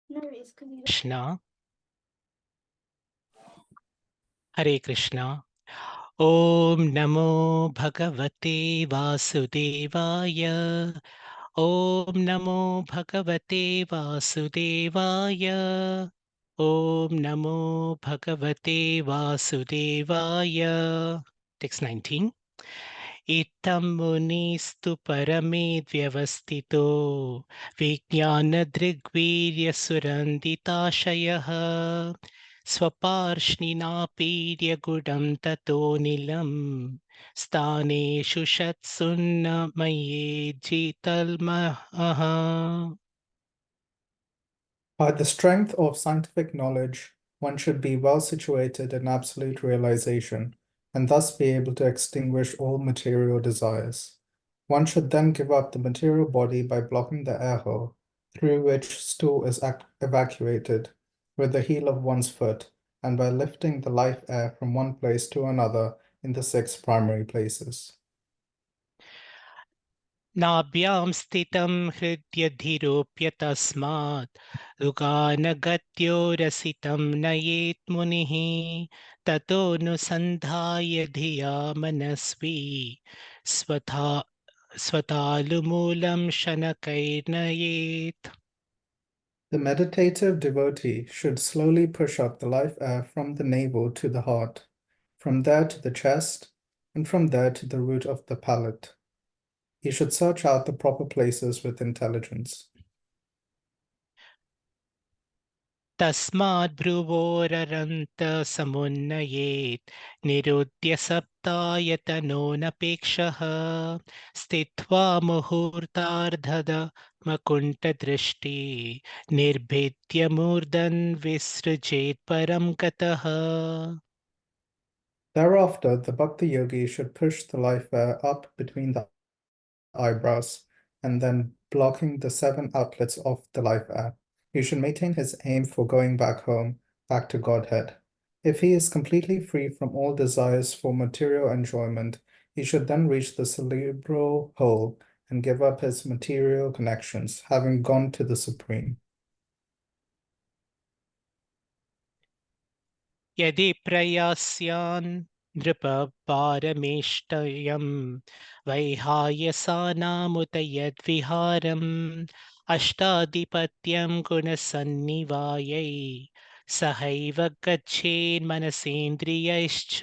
Krishna, Hare Krishna. Om Namo Bhagavate Vasudevaya. Om Namo Bhagavate Vasudevaya. Om Namo Bhagavate Vasudevaya. Text 19. Itam munistu parame vyavastito Vijnana drigvirya suranditashayah Swaparshninā pīrya gudam tato nilam Stāneshu shatsunna maye jitalmaha. By the strength of scientific knowledge, one should be well situated in absolute realization, and thus be able to extinguish all material desires. One should then give up the material body by blocking the air hole, through which stool is evacuated, with the heel of one's foot, and by lifting the life air from one place to another in the 6 primary places. नाभ्यां स्थितं हृद्यधिरोप्य तस्मात् रुगानगत्यो रसितं नयेत् मुनिः ततोऽनुसन्धाय धिया मनस्वी स्वतालुमूलं शनकैर्नयेत्. The meditative devotee should slowly push up the life air from the navel to the heart, from there to the chest, and from there to the root of the palate. He should search out the proper places with intelligence. तस्माद् भ्रुवोररन्त समुन्नयेत् निरुद्य सप्तायतनोऽनपेक्षः स्थित्वा मुहूर्तार्धद मकुण्ठदृष्टि निर्भिद्य मूर्धन् विसृजेत् परं गतः. Thereafter, the Bhakti yogi should push the life air up between the eyebrows and then blocking the 7 outlets of the life air. He should maintain his aim for going back home, back to Godhead. If he is completely free from all desires for material enjoyment, he should then reach the cerebral hole and give up his material connections, having gone to the Supreme. यदि प्रयास्यान् नृपपारमेष्टयं वैहायसानामुत यद्विहारम् अष्टाधिपत्यं गुणसन्निवायै सहैव गच्छेन्मनसेन्द्रियैश्च.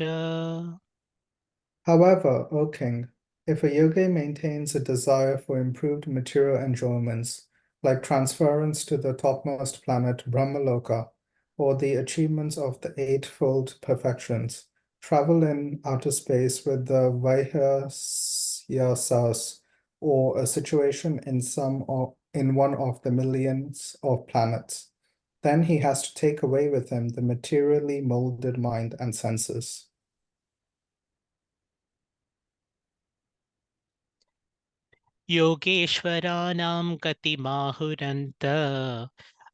However, O king, if a yogi maintains a desire for improved material enjoyments, like transference to the topmost planet Brahmaloka, or the achievements of the eightfold perfections, travel in outer space with the Vaihyasas, or a situation in one of the millions of planets, then he has to take away with him the materially molded mind and senses. योगेश्वराणां गतिमाहुरन्त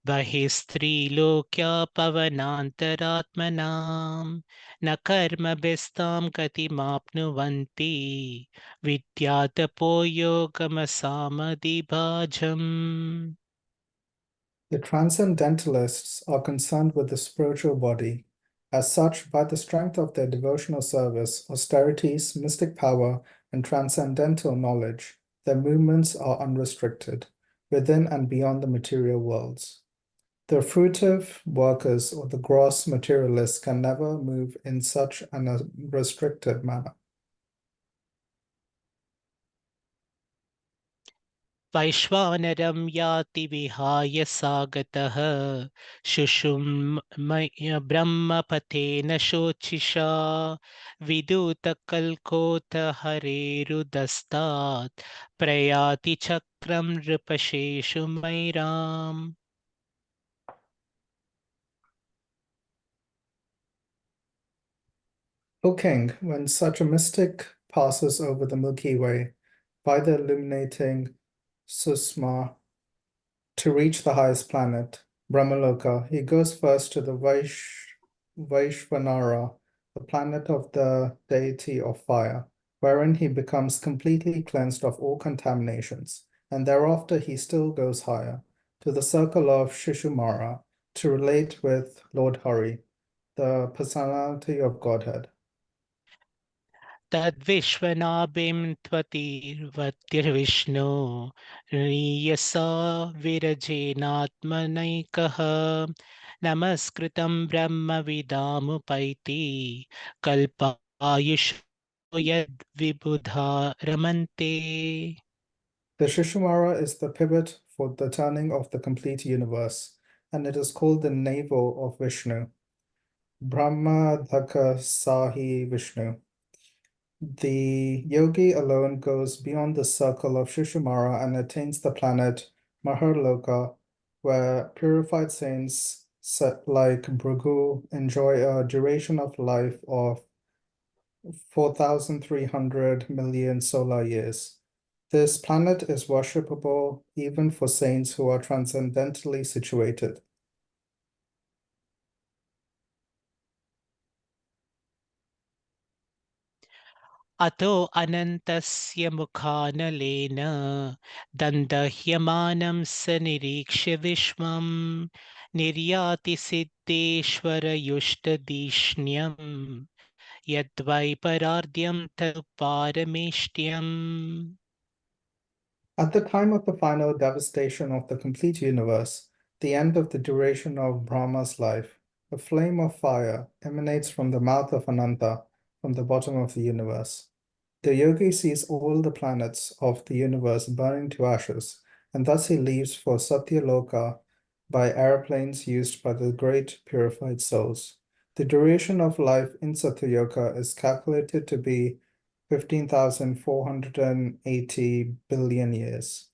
बहिस्त्रीलोक्या पवनान्तरात्मनां न कर्मभिस्तां गतिमाप्नुवन्ति विद्यातपो योगमसामधिभाजम्. The transcendentalists are concerned with the spiritual body. As such, by the strength of their devotional service, austerities, mystic power, and transcendental knowledge, their movements are unrestricted, within and beyond the material worlds. The fruitive workers or the gross materialists can never move in such an unrestricted manner. वैश्वानरं याति विहाय सागतः शुशुम्य ब्रह्मपथेन शोचिषा विदूतकल्कोथ हरेरुदस्तात् प्रयाति चक्रं नृपशेषु मैराम्. O king, when such a mystic passes over the Milky Way by the illuminating Susma to reach the highest planet, Brahmaloka, he goes first to the Vaishvanara, the planet of the deity of fire, wherein he becomes completely cleansed of all contaminations, and thereafter he still goes higher. to the circle of Shishumara to relate with Lord Hari, the personality of Godhead. तद्विश्वनाभिं त्वतिर्वत्यर्विष्णु नीयसा विरजेनात्मनैकः नमस्कृतं ब्रह्मविदामुपैति कल्पायुषो यद्विबुधा रमन्ते. The Shishumara is the pivot for the turning of the complete universe, and it is called the navel of Vishnu. Brahma Dhaka Sahi Vishnu. The yogi alone goes beyond the circle of Shishumara and attains the planet Maharloka, where purified saints like Bhrigu enjoy a duration of life of 4,300 million solar years. This planet is worshipable even for saints who are transcendentally situated. अतो अनन्तस्य मुखानलेन दन्दह्यमानं स निरीक्ष्य विश्वं निर्याति सिद्धेश्वरयुष्टधिष्ण्यं यद्वै परार्ध्यं तत्पारमेष्ट्यम्. At the time of the final devastation of the complete universe, the end of the duration of Brahma's life, a flame of fire emanates from the mouth of Ananta, from the bottom of the universe. The yogi sees all the planets of the universe burning to ashes, and thus he leaves for Satyaloka by airplanes used by the great purified souls. The duration of life in Satyaloka is calculated to be 15,480 billion years.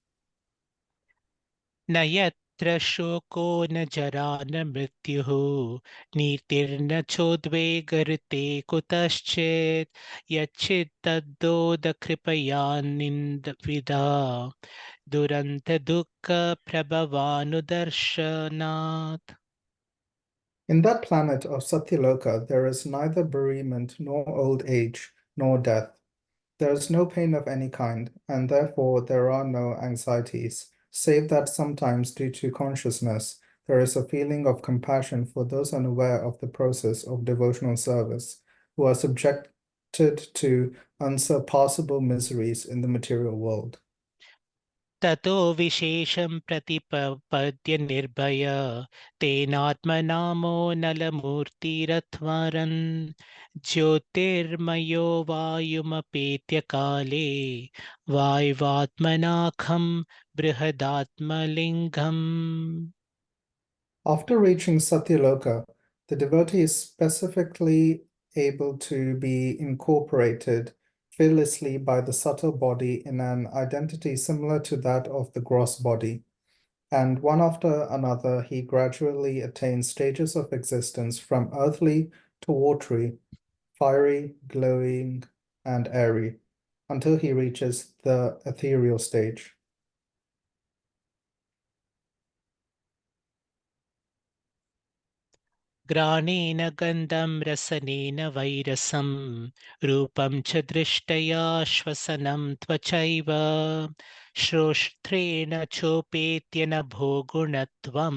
न यत्र शोको न जरा न मृत्युः नीतिर्न चोद्वेगरते कुतश्चित् यच्चित्तद्दोदकृपया निन्दविदा दुरन्तदुःखप्रभवानुदर्शनात्. In that planet of Satyaloka, there is neither bereavement nor old age nor death. There is no pain of any kind, and therefore there are no anxieties, save that sometimes, due to consciousness, there is a feeling of compassion for those unaware of the process of devotional service, who are subjected to unsurpassable miseries in the material world. ततो विशेषं प्रतिपद्य निर्भय तेनात्मनामो नलमूर्तिरध्वरन् ज्योतिर्मयो वायुमपेत्य काले वायुवात्मनाखं बृहदात्मलिङ्गम्. After reaching Satyaloka, the devotee is specifically able to be incorporated fearlessly by the subtle body in an identity similar to that of the gross body, and one after another he gradually attains stages of existence from earthly to watery, fiery, glowing, and airy, until he reaches the ethereal stage. घ्राणेन गन्धं रसनेन वैरसं रूपं च दृष्ट्या श्वसनं त्वचैव श्रोत्रेण चोपेत्य नभो गुणत्वं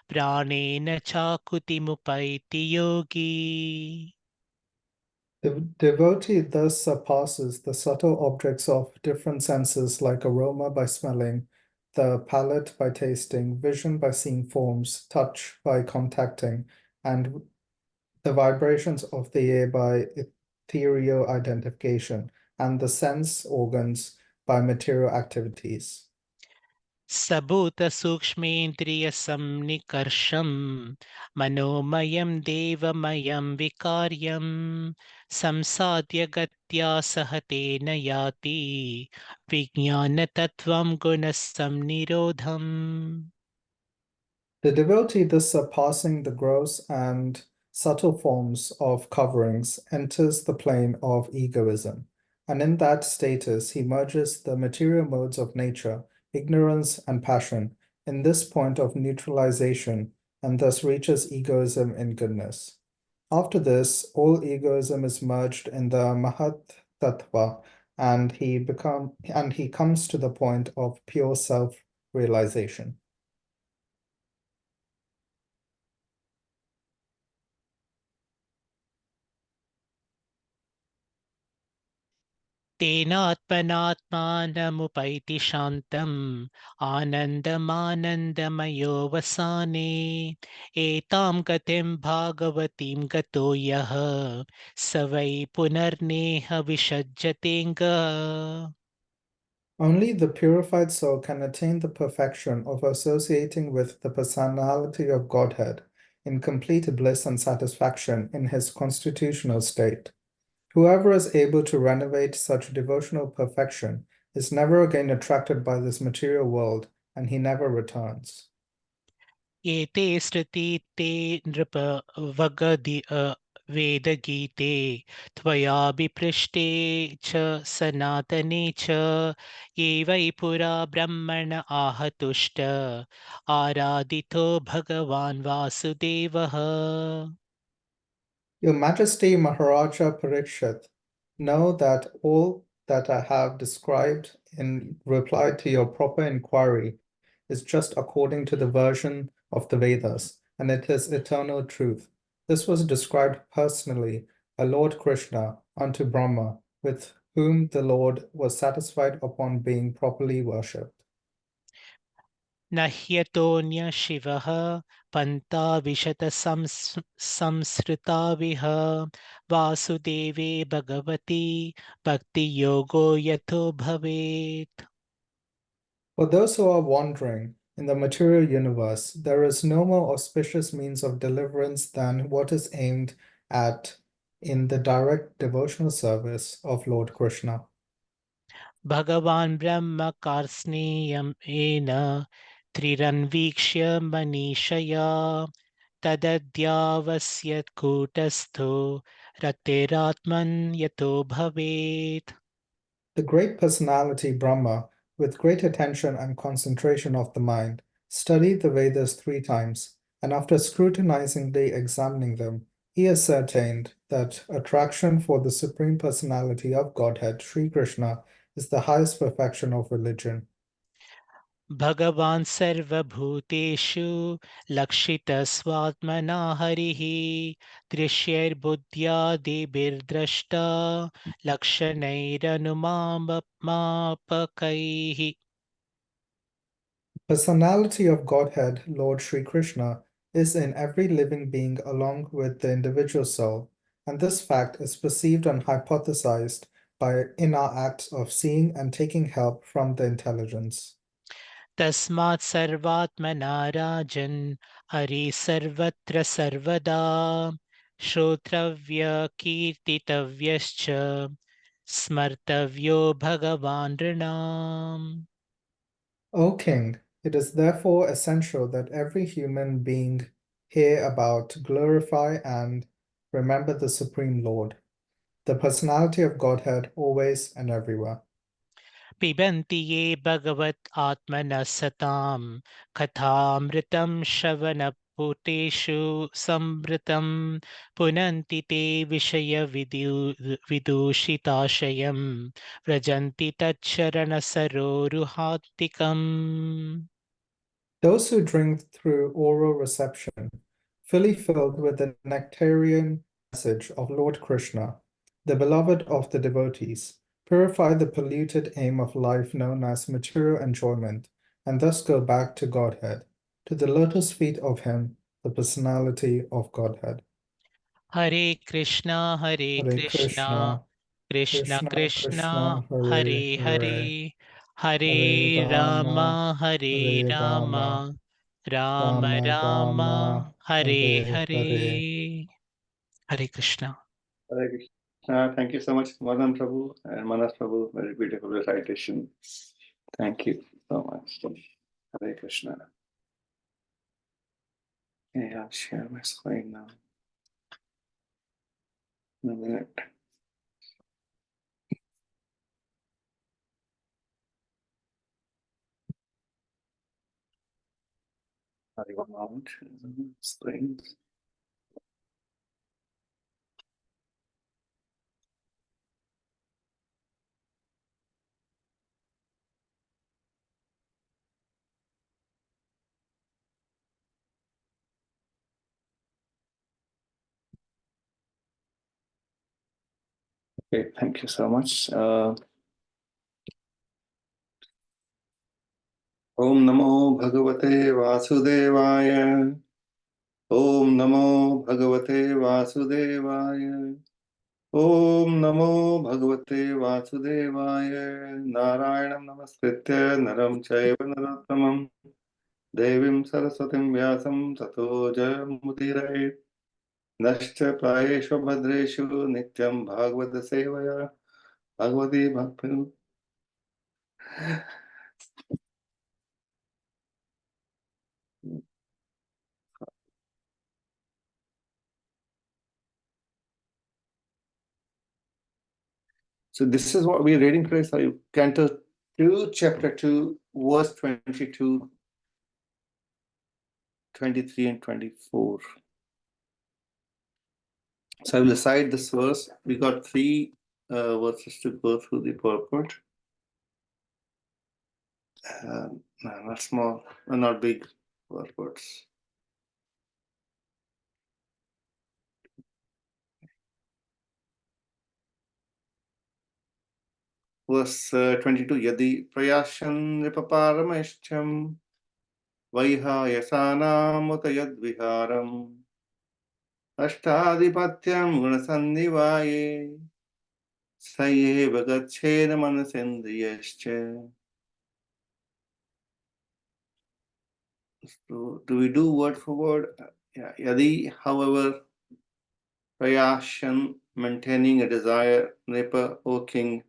प्राणेन चाकुतिमुपैति योगी. The devotee thus surpasses the subtle objects of different senses like aroma by smelling, the palate by tasting, vision by seeing forms, touch by contacting, and the vibrations of the air by ethereal identification, and the sense organs by material activities. सबूतसूक्ष्मेन्द्रियसन्निकर्षं मनोमयं देवमयं विकार्यं संसाद्य गत्या सह तेन याति विज्ञानतत्त्वं गुणसंनिरोधम्. The devotee, thus surpassing the gross and subtle forms of coverings, enters the plane of egoism, and in that status he merges the material modes of nature, ignorance, and passion in this point of neutralization, and thus reaches egoism in goodness. After this, all egoism is merged in the Mahat Tattva, and he comes to the point of pure self-realization. तेनात्मनात्मानमुपैति शान्तम् आनन्दमानन्दमयोऽवसाने एतां गतिं भागवतीं गतो यः स वै पुनर्नेह विसज्जतेऽङ्ग. Only the purified soul can attain the perfection of associating with the personality of Godhead in complete bliss and satisfaction in his constitutional state. Whoever is able to renovate such devotional perfection is never again attracted by this material world, and he never returns. एते स्तुति ते नृप वगदि वेदगीते त्वयाभिपृष्टे च सनातने च ये वै पुरा ब्रह्मण आहतुष्ट आराधितो भगवान् वासुदेवः. Your Majesty Maharaja Parikshit, know that all that I have described in reply to your proper inquiry is just according to the version of the Vedas, and it is eternal truth. This was described personally by Lord Krishna unto Brahma, with whom the Lord was satisfied upon being properly worshipped. न ह्यतोऽन्य शिवः पन्था विशत संसृताविह वासुदेवे भगवती भक्तियोगो यतो भवेत्. For those who are wandering in the material universe, there is no more auspicious means of deliverance than what is aimed at in the direct devotional service of Lord Krishna. भगवान् ब्रह्म कार्ष्णेयम् येन त्रिरन्वीक्ष्य मनीषया तदद्यावस्य कूटस्थो रतिरात्मन् यतो भवेत्. The great personality Brahma, with great attention and concentration of the mind, studied the Vedas 3 times, and after scrutinizingly examining them, he ascertained that attraction for the Supreme Personality of Godhead, Sri Krishna, is the highest perfection of religion. भगवान् सर्वभूतेषु लक्षितस्वात्मना हरिः दृश्यैर्बुद्ध्यादिभिर्द्रष्टा लक्षणैरनुमापकैः. Personality of Godhead, Lord Sri Krishna, is in every living being along with the individual soul, and this fact is perceived and hypothesized in our acts of seeing and taking help from the intelligence. तस्मात् सर्वात्मना राजन् हरि सर्वत्र सर्वदा श्रोत्रव्य कीर्तितव्यश्च स्मर्तव्यो भगवान् नृणाम्. O King, it is therefore essential that every human being hear about, glorify, and remember the Supreme Lord, the personality of Godhead, always and everywhere. पिबन्ति ये भगवत् आत्मनः सतां कथामृतं श्रवणपुटेषु संवृतं पुनन्ति ते विदूषिताशयं व्रजन्ति तच्छरणसरोरुहात्तिकम्. Those who drink through oral reception, fully filled with the nectarian message of Lord Krishna, the beloved of the devotees, purify the polluted aim of life known as material enjoyment, and thus go back to Godhead, to the lotus feet of Him, the personality of Godhead. Hare Krishna Hare Krishna Krishna, Krishna Krishna Krishna Krishna, Hare Hare Hare Hare, Hare Hare Ram Rama, Hare Hare Ram Rama, Ram Rama Ram Rama, Hare Hare Hare. Hare. Hare Krishna. Hare Krishna. Thank you so much, Madan Prabhu and Manas Prabhu. Very beautiful recitation. Thank you so much. Hare Krishna. Okay, I'll share my screen now. In a minute. Sorry, one moment. Screen. Okay, thank you so much. Om Namo Bhagavate Vasudevaya. Om Namo Bhagavate Vasudevaya. Om Namo Bhagavate Vasudevaya. Narayanam Namaskritya Naram Chaiva Narottamam Devim Saraswatim Vyasam Tato Jayamudiraye. Nashcha Prayeshu Bhadreshu Nityam Bhagavata Sevaya Bhagavati Bhakti. So this is what we're reading today. So Canto 2, Chapter 2, verse 22, 23, and 24. So I will recite this verse. We got three verses to go through the purport. Not small, not big purports. Verse 22. Yadi prayashan nipaparameshcham vaiha yasanam utayad viharam ashtadipatyam gunasandivaye sayeva gacchena manasendriyascha. So do we do word for word? Yeah. Yadi, however, prayashan, maintaining a desire, nipa, O king,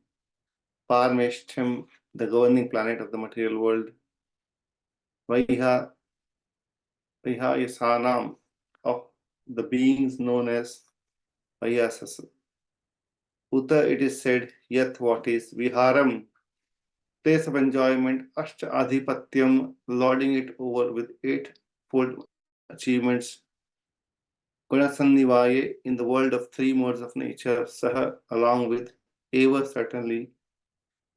parmeshtham, the governing planet of the material world, vaiha, yasanam, of the beings known as vayasas. Uta, it is said, yat, what is, viharam, place of enjoyment, ashta adhipatyam, lording it over with eightfold achievements, Gunasannivaye, in the world of three modes of nature, Saha, along with Eva, certainly,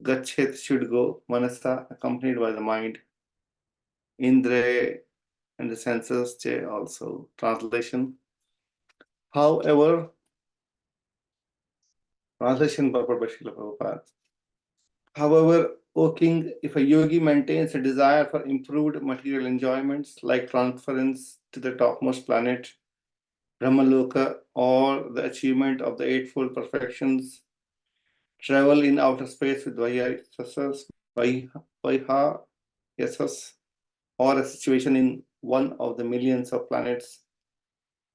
Gachet, should go, Manasa, accompanied by the mind, Indre, and the senses, Che, also. Translation. However, translation purport by Srila Prabhupada. However, O king, if a yogi maintains a desire for improved material enjoyments like transference to the topmost planet, Brahmaloka, or the achievement of the eightfold perfections, travel in outer space with Vaiha Yasas, or a situation in one of the millions of planets,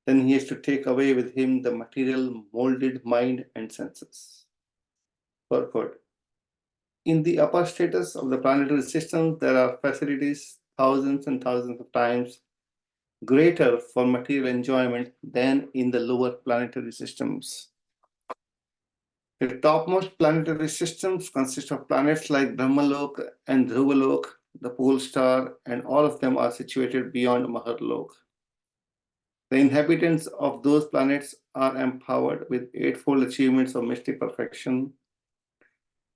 then he has to take away with him the material molded mind and senses. Purport. In the upper status of the planetary system, there are facilities thousands and thousands of times greater for material enjoyment than in the lower planetary systems. The topmost planetary systems consist of planets like Brahmalok and Dhruvalok, the pole star, and all of them are situated beyond Maharlok. The inhabitants of those planets are empowered with eightfold achievements of mystic perfection.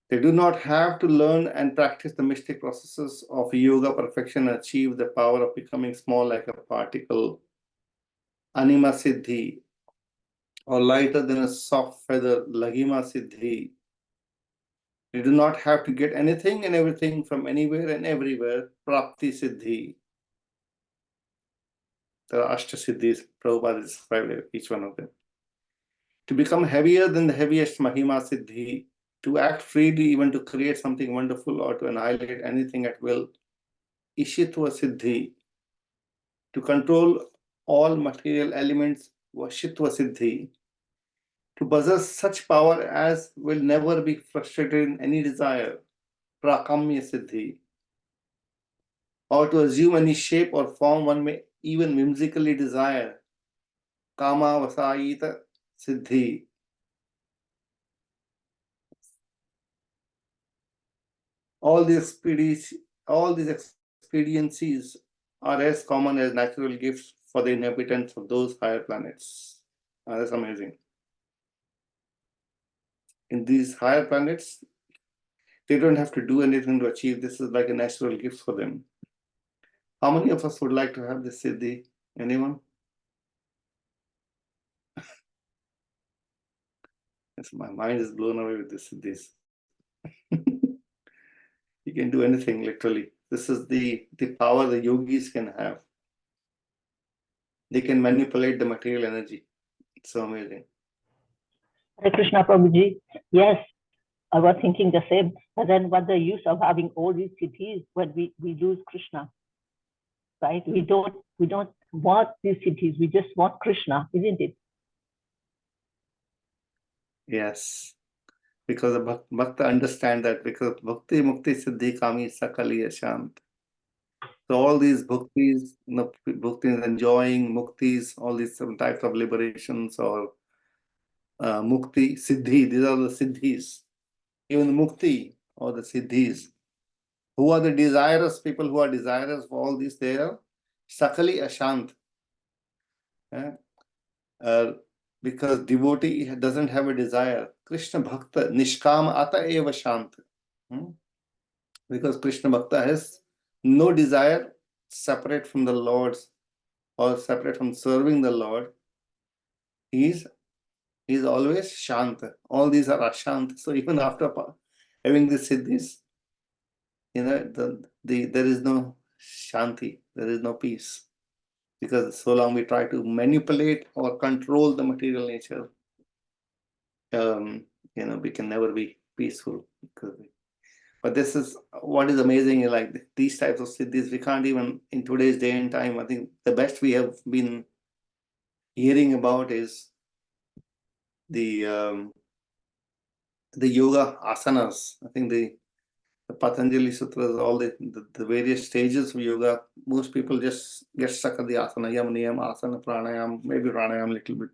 They do not have to learn and practice the mystic processes of yoga perfection and achieve the power of becoming small like a particle, Anima Siddhi, or lighter than a soft feather, Laghima Siddhi. You do not have to get anything and everything from anywhere and everywhere, Prapti Siddhi. There are Ashta Siddhis, Prabhupada described each one of them. To become heavier than the heaviest Mahima Siddhi, to act freely, even to create something wonderful or to annihilate anything at will, Ishitva Siddhi. To control all material elements, Vashitva Siddhi. To possess such power as will never be frustrated in any desire, Prakamya Siddhi. Or to assume any shape or form one may even whimsically desire, Kama Vasayita Siddhi. All these expediencies are as common as natural gifts for the inhabitants of those higher planets. That's amazing. In these higher planets, they don't have to do anything to achieve. This is like a natural gift for them. How many of us would like to have this siddhi? Anyone? Yes, my mind is blown away with this siddhis. You can do anything, literally. This is the power the yogis can have. They can manipulate the material energy. It's so amazing. Hare Krishna, Prabhuji. Yes, I was thinking the same. But then what's the use of having all these cities when we lose Krishna? Right? We don't want these cities. We just want Krishna, isn't it? Yes. Because the Bhakta understand that, because Bhakti Mukti Siddhi Kami Sakali Ashant. So all these bhaktis, bhaktis enjoying, muktis, all these types of liberations or mukti, siddhi, these are the siddhis. Even mukti or the siddhis. Who are the desirous people who are desirous for all these? They are Sakali Ashant. Because devotee doesn't have a desire. Krishna Bhakta, Nishkam Ata Eva Shant. Because Krishna Bhakta has no desire separate from the Lord's or separate from serving the Lord. He is always Shant. All these are Ashant. So even after having the siddhis, there is no Shanti, there is no peace. Because so long we try to manipulate or control the material nature, we can never be peaceful. But this is what is amazing, like these types of siddhis, we can't even, in today's day and time, I think the best we have been hearing about is the yoga asanas. I think the Patanjali Sutras, all the various stages of yoga, most people just get stuck at the asana, yam, niyam, asana, pranayam, maybe pranayam, little bit,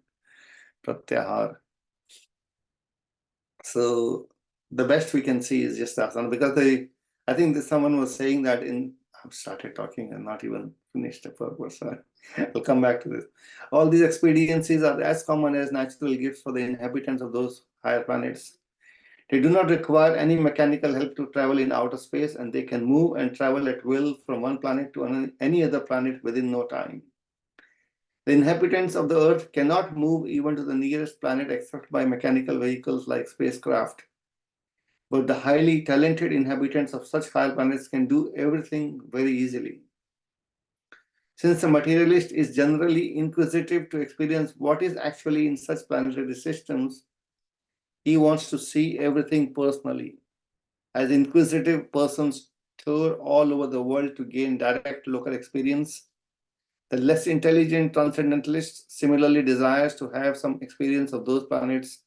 pratyahar. So the best we can see is just asana, because I think someone was saying that I've started talking and not even finished the purpose. So I'll come back to this. All these expediencies are as common as natural gifts for the inhabitants of those higher planets. They do not require any mechanical help to travel in outer space, and they can move and travel at will from one planet to any other planet within no time. The inhabitants of the Earth cannot move even to the nearest planet except by mechanical vehicles like spacecraft. But the highly talented inhabitants of such higher planets can do everything very easily. Since the materialist is generally inquisitive to experience what is actually in such planetary systems, he wants to see everything personally. As inquisitive persons tour all over the world to gain direct local experience, the less intelligent transcendentalist similarly desires to have some experience of those planets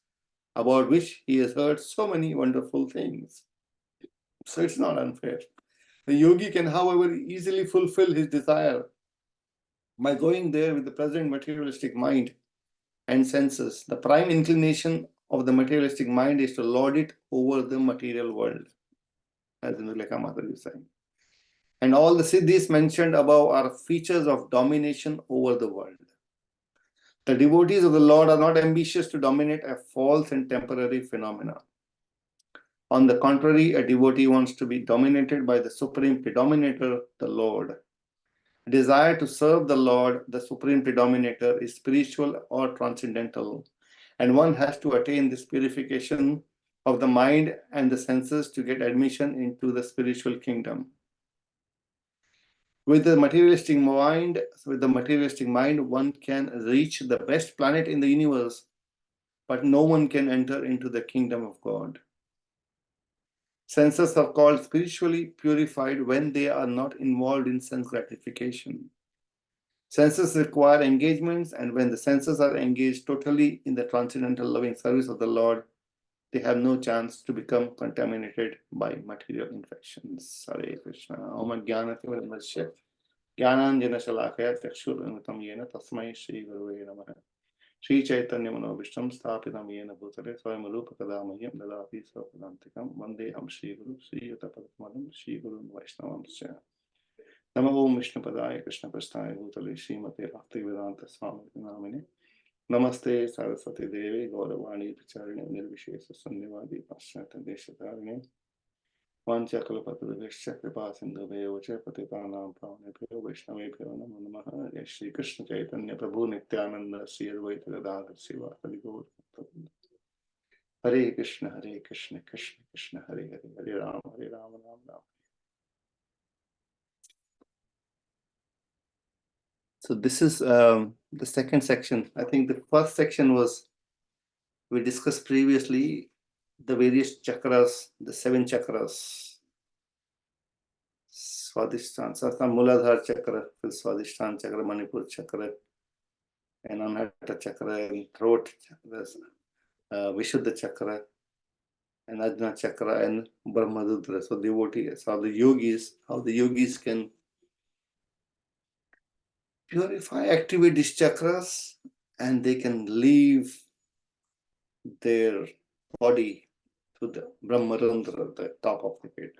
about which he has heard so many wonderful things. So it's not unfair. The yogi can, however, easily fulfill his desire by going there with the present materialistic mind and senses. The prime inclination of the materialistic mind is to lord it over the material world, as Indulekha Mataji is saying. And all the siddhis mentioned above are features of domination over the world. The devotees of the Lord are not ambitious to dominate a false and temporary phenomena. On the contrary, a devotee wants to be dominated by the supreme predominator, the Lord. Desire to serve the Lord, the supreme predominator, is spiritual or transcendental, and one has to attain this purification of the mind and the senses to get admission into the spiritual kingdom. With the materialistic mind, one can reach the best planet in the universe, but no one can enter into the kingdom of God. Senses are called spiritually purified when they are not involved in sense gratification. Senses require engagements, and when the senses are engaged totally in the transcendental loving service of the Lord, they have no chance to become contaminated by material infections. Hare Krishna. Om Jnana Timirandasya Jnananjana Shalakaya Chakshurunmitam Yena Tasmai Shri Gurave Namaha. Shri Chaitanya Manobhishtam Sthapitam Yena Bhutale Swayamarupa Kadamayam Dadati Swapadantikam Vandeham Shri Guru Shri Yutapadmadam Shri Guru Vaishnavamsya. Namo Om Vishnu Padaya Krishna Prasthaya Bhutale Srimate Bhaktivedanta Swami Namine. Namaste Saraswati Devi Gauravani Pacharine Nirvishesa Sannivadi Paschata Deshatarine. Vancha Kalapatadvishya Kripa Sindhubeyo Patitanam Pavanebhyo Vaishnavebhyo Namo Namaha. Jai Shri Krishna Chaitanya Prabhu Nityananda Sri Advaita Gadadhar Siva Hari Gaur. Hare Krishna Krishna Krishna Hare Hare Hare Ram Ram Ram. So this is the second section. I think the first section was, we discussed previously the various chakras, the 7 chakras. Swadhisthana, Muladhara chakra, Swadhisthana chakra, Manipur chakra, and Anahata chakra, and throat chakra, Vishuddha chakra, and Ajna chakra, and Brahmadudra. So devotees, how the yogis can purify, activate these chakras, and they can leave their body to the Brahmarandra, the top of the head.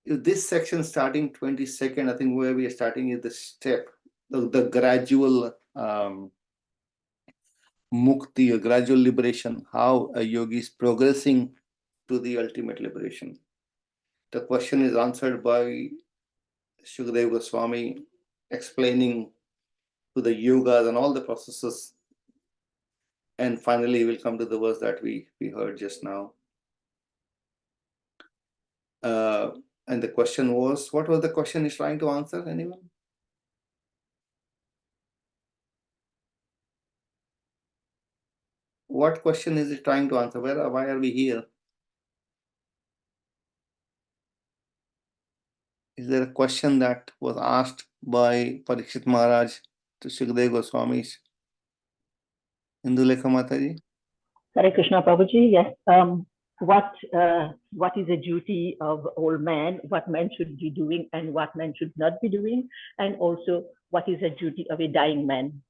This section starting 22nd, I think where we are starting is the step, the gradual mukti, a gradual liberation, how a yogi is progressing to the ultimate liberation. The question is answered by Shukadeva Goswami, explaining to the yogas and all the processes. And finally, we'll come to the verse that we heard just now. And the question was, what was the question he's trying to answer? Anyone? What question is it trying to answer? Why are we here? Is there a question that was asked by Parikshit Maharaj to Shukadeva Goswami? Indulekha Mataji? Hare Krishna Prabhuji, yes. What is the duty of all men, what men should be doing and what men should not be doing, and also what is the duty of a dying man?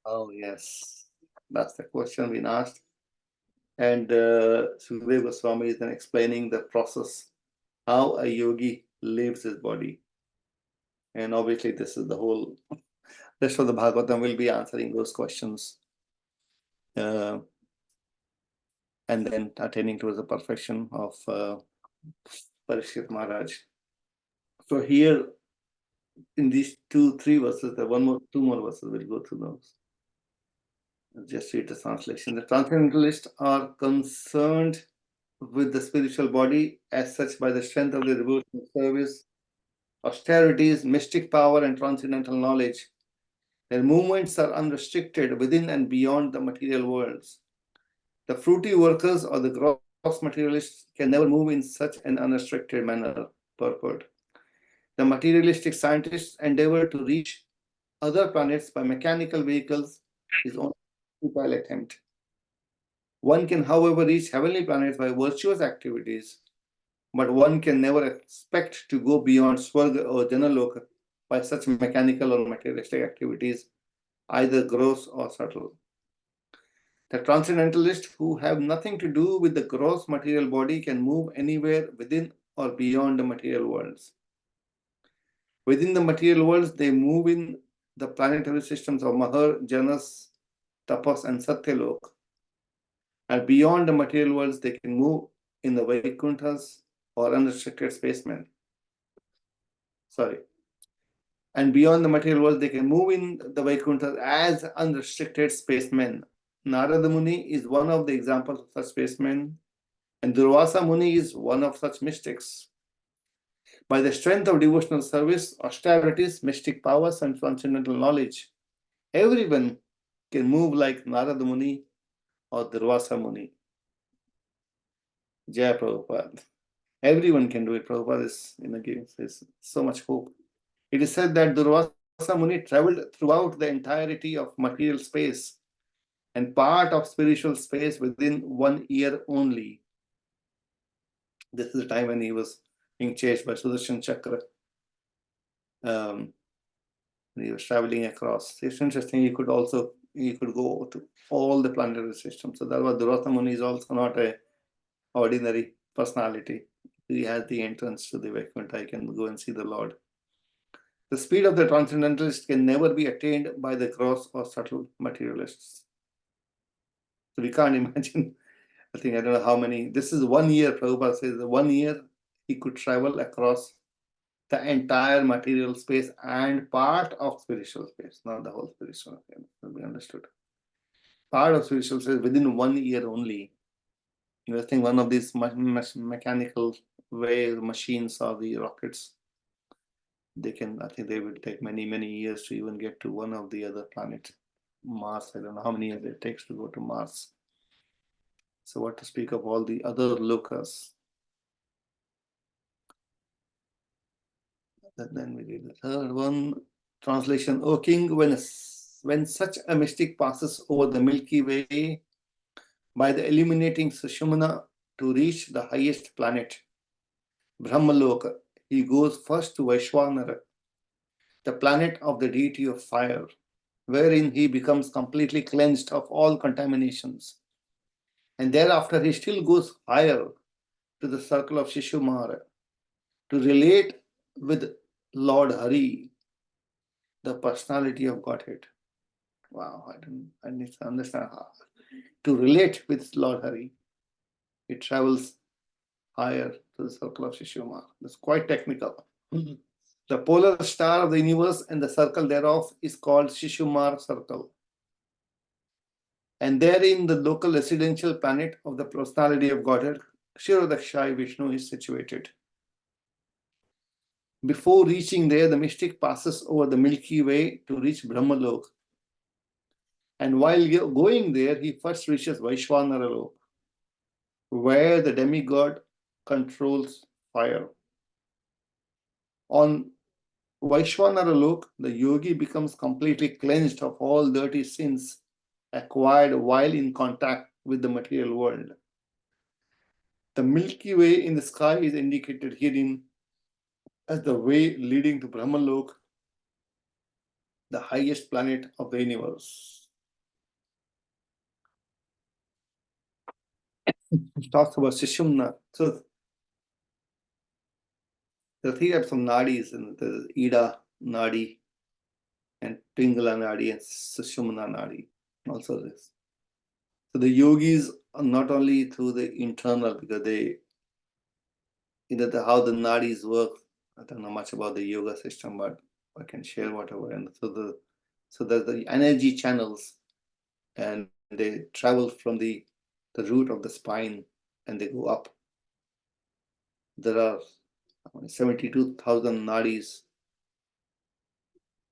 Oh, yes. That's the question being asked. And Shukadeva Goswami is then explaining the process, how a yogi leaves his body. And obviously, this is the whole rest of the Bhagavatam will be answering those questions. And then attaining towards the perfection of Parikshit Maharaj. So here, in these 2-3 verses, two more verses, we'll go through those. I'll just read the translation. The transcendentalists are concerned with the spiritual body as such by the strength of their devotional service, austerities, mystic power, and transcendental knowledge. Their movements are unrestricted within and beyond the material worlds. The fruity workers or the gross materialists can never move in such an unrestricted manner. Purport. The materialistic scientists endeavor to reach other planets by mechanical vehicles is only a futile attempt. One can, however, reach heavenly planets by virtuous activities, but one can never expect to go beyond Swarga or Janaloka by such mechanical or materialistic activities, either gross or subtle. The transcendentalists who have nothing to do with the gross material body can move anywhere within or beyond the material worlds. Within the material worlds, they move in the planetary systems of Mahar, Janas, Tapas, and Satyalok. And beyond the material worlds, they can move in the Vaikunthas or unrestricted spacemen. And beyond the material world, they can move in the Vaikunthas as unrestricted spacemen. Narada Muni is one of the examples of such spacemen, and Durvasa Muni is one of such mystics. By the strength of devotional service, austerities, mystic powers, and transcendental knowledge, everyone can move like Narada Muni or Durvasa Muni. Jai Prabhupada. Everyone can do it. Prabhupada is gives so much hope. It is said that Durvasa Muni traveled throughout the entirety of material space and part of spiritual space within 1 year only. This is the time when he was being chased by Sudarshan Chakra. He was traveling across. It's interesting. He could go to all the planetary systems. So that was Durvasa Muni is also not a ordinary personality. He has the entrance to the Vaikuntha. I can go and see the Lord. The speed of the transcendentalist can never be attained by the gross or subtle materialists. So we can't imagine. I don't know how many. This is 1 year. Prabhupada says 1 year he could travel across the entire material space and part of spiritual space, not the whole spiritual space. To be understood. Part of spiritual space within 1 year only. I think one of these mechanical machines or the rockets I think they will take many, many years to even get to one of the other planets. Mars, I don't know how many years it takes to go to Mars. So what to speak of all the other lokas. And then we read the third one. Translation, O king, when such a mystic passes over the Milky Way by the illuminating Sushumna to reach the highest planet, Brahmaloka, he goes first to Vaishwanara, the planet of the deity of fire, wherein he becomes completely cleansed of all contaminations. And thereafter he still goes higher to the circle of Shishumara to relate with Lord Hari, the personality of Godhead. Wow, I need to understand how. To relate with Lord Hari, he travels higher to the circle of Shishumara. That's quite technical. The polar star of the universe and the circle thereof is called Shishumar circle. And therein the local residential planet of the personality of Godhead, Kshirodakshai Vishnu, is situated. Before reaching there, the mystic passes over the Milky Way to reach Brahmalok. And while going there, he first reaches Vaishwanara Lok, where the demigod controls fire. On Vaishwanara Lok, the yogi becomes completely cleansed of all dirty sins acquired while in contact with the material world. The Milky Way in the sky is indicated herein as the way leading to Brahmalok, the highest planet of the universe. It talks about Sushumna. So there are three types of nadis, and there's Ida Nadi, and Pingala Nadi, and Sushumna Nadi. Also this. So the yogis are not only through the internal, because they, how the nadis work. I don't know much about the yoga system, but I can share whatever. And so there's the energy channels, and they travel from the root of the spine and they go up. There are 72,000 nadis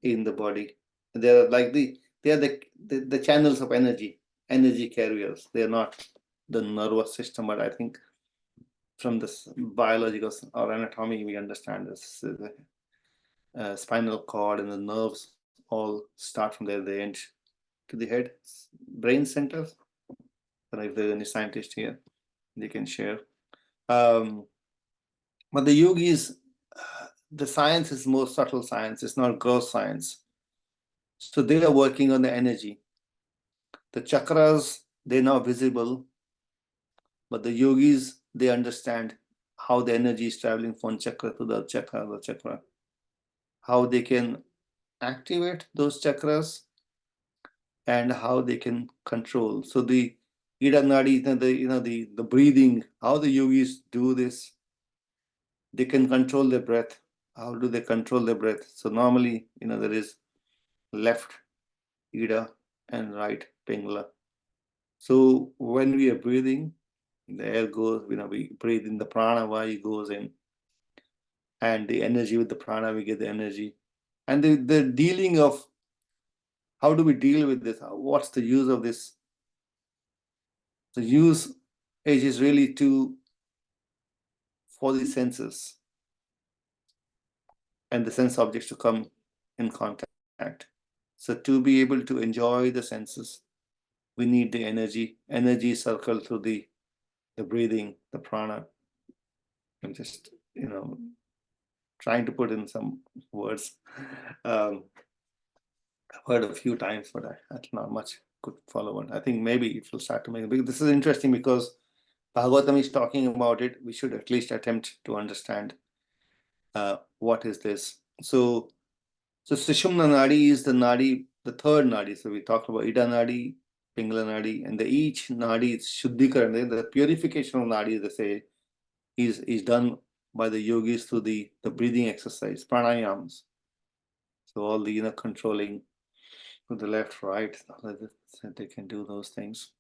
in the body. They are like the channels of energy carriers. They are not the nervous system, but I think from this biological or anatomy we understand this spinal cord and the nerves all start from there. They end to the head, brain centers. And if there's any scientist here, they can share. But the yogis, the science is more subtle science. It's not gross science. So they are working on the energy. The chakras, they're not visible, but the yogis, they understand how the energy is traveling from chakra to the chakra, how they can activate those chakras, and how they can control. So the Ida Nadi, the breathing, how the yogis do this, they can control their breath. How do they control their breath? So normally, there is left Ida and right Pingala. So when we are breathing, the air goes, we breathe in, the prana vayu goes in, and the energy with the prana, we get the energy. And the dealing of, how do we deal with this? What's the use of this? The use is really for the senses and the sense objects to come in contact. So to be able to enjoy the senses, we need the energy circle through the breathing, the prana. I'm just, trying to put in some words. I've heard a few times, but that's not much could follow on. I think maybe it will start to make, because this is interesting, because Bhagavatam is talking about it. We should at least attempt to understand what is this. So Sushumna Nadi is the nadi, the third nadi. So we talked about Ida Nadi, Pingala Nadi, and each nadi is Shuddhikaran. The purification of nadi, they say, is done by the yogis through the breathing exercise, pranayams. So all the controlling to the left, right, they can do those things.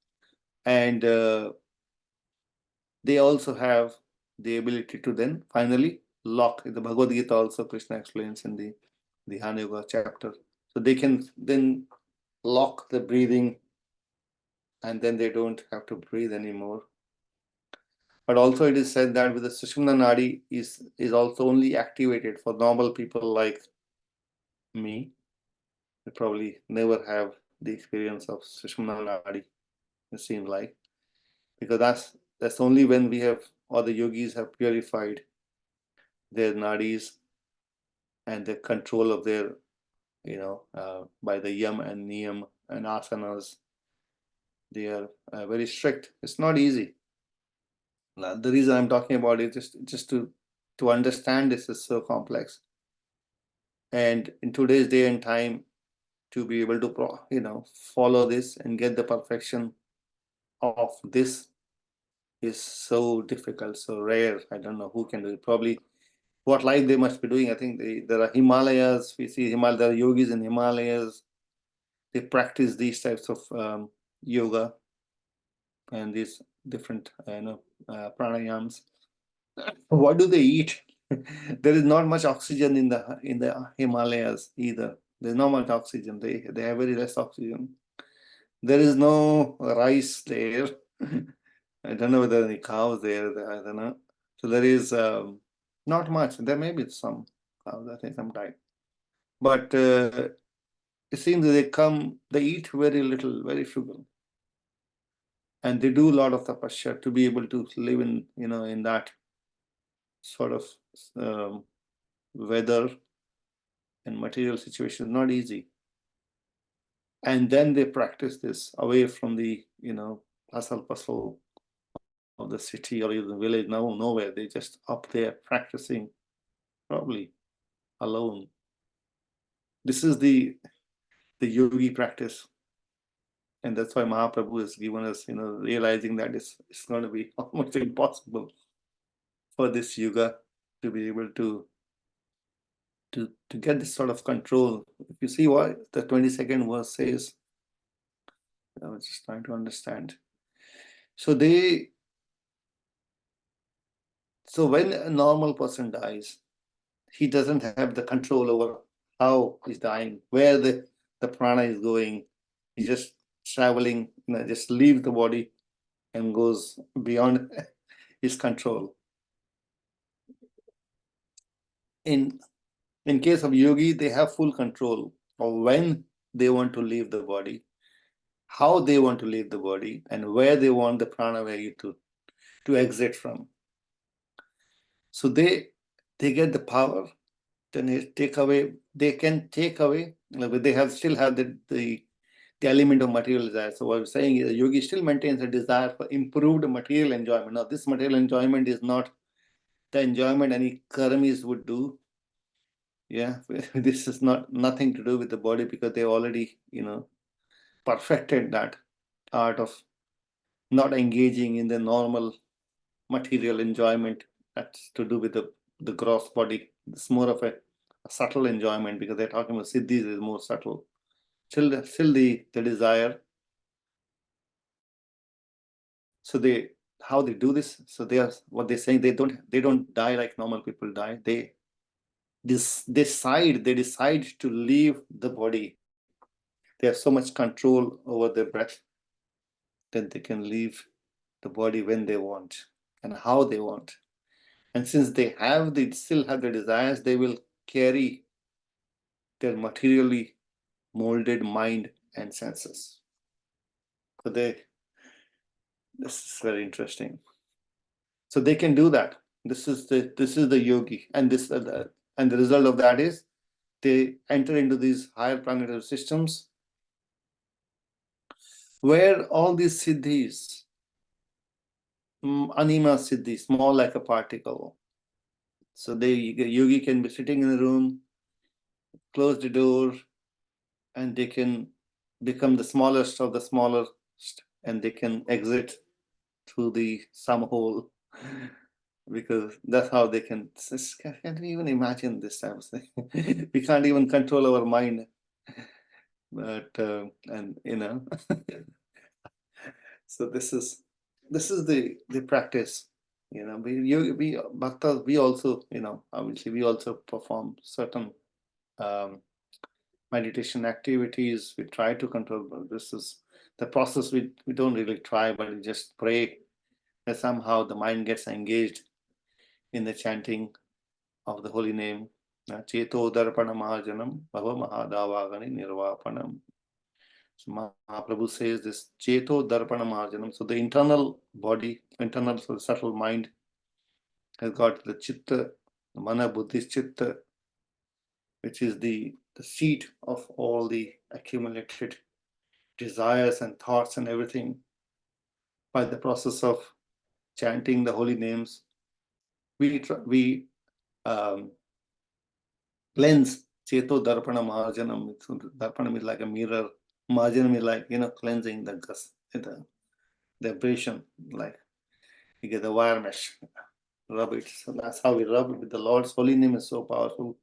And they also have the ability to then finally lock. In the Bhagavad Gita also Krishna explains in the Dhyana Yoga chapter. So they can then lock the breathing, and then they don't have to breathe anymore. But also it is said that with the Sushumna Nadi is also only activated for normal people like me. They probably never have the experience of Sushumna Nadi, it seems like, because that's only when we have, or the yogis have purified their nadis and the control of their, by the yam and niyam and asanas. They are very strict. It's not easy. Now, the reason I'm talking about it is just to understand this is so complex. And in today's day and time, to be able to follow this and get the perfection of this is so difficult, so rare. I don't know who can do it. Probably what life they must be doing. I think there are Himalayas. We see there are yogis in Himalayas. They practice these types of yoga and these different pranayams. What do they eat? There is not much oxygen in the Himalayas either. There's not much oxygen. They have very less oxygen. There is no rice there. I don't know whether there are any cows there. I don't know. So there is not much. There may be some cows, I think, sometime. But it seems that they eat very little, very frugal. And they do a lot of tapasya to be able to live in that sort of weather and material situation. Not easy. And then they practice this away from the hustle bustle of the city or even village. Nowhere. They just up there practicing, probably alone. This is the yogi practice. And that's why Mahaprabhu has given us, realizing that it's going to be almost impossible for this yoga to be able to get this sort of control. If you see what the 22nd verse says, I was just trying to understand. So when a normal person dies, he doesn't have the control over how he's dying, where the prana is going. He's just traveling, just leave the body and goes beyond his control. In case of yogi, they have full control of when they want to leave the body, how they want to leave the body, and where they want the pranavayu to exit from. So they get the power. Then they can take away, but they still have the element of material desire. So what I'm saying is, yogi still maintains a desire for improved material enjoyment. Now, this material enjoyment is not the enjoyment any karmis would do. Yeah, this is nothing to do with the body, because they already, perfected that art of not engaging in the normal material enjoyment. That's to do with the gross body. It's more of a subtle enjoyment, because they're talking about siddhis is more subtle. Still the desire. So how they do this? So what they're saying, they don't die like normal people die. They decide to leave the body. They have so much control over their breath that they can leave the body when they want and how they want. And since they still have the desires, they will carry their materially molded mind and senses. So this is very interesting. So they can do that. This is the yogi, and the result of that is they enter into these higher planetary systems where all these siddhis, anima siddhi, small like a particle. So the yogi can be sitting in a room, close the door, and they can become the smallest of the smallest, and they can exit through the some hole, because that's how they can. Can't we even imagine this type of thing? We can't even control our mind, but so this is the practice. You know, we bhaktas, we also, you know, obviously we also perform certain meditation activities. We try to control, but this is the process. We don't really try, but we just pray that somehow the mind gets engaged in the chanting of the holy name. Cheto darpana mahajanam bhava mahadavagani nirvapanam. So Mahaprabhu says this Cheto Darpana Mahajanam. So the internal body, internal so the subtle mind has got the Chitta, the Mana Buddhist Chitta, which is the seat of all the accumulated desires and thoughts and everything. By the process of chanting the holy names, we cleanse Cheto Darpana Mahajanam. So Darpanam is like a mirror. Mahajanam is like, you know, cleansing the abrasion, like you get the wire mesh, rub it. So that's how we rub it with the Lord's holy name is so powerful.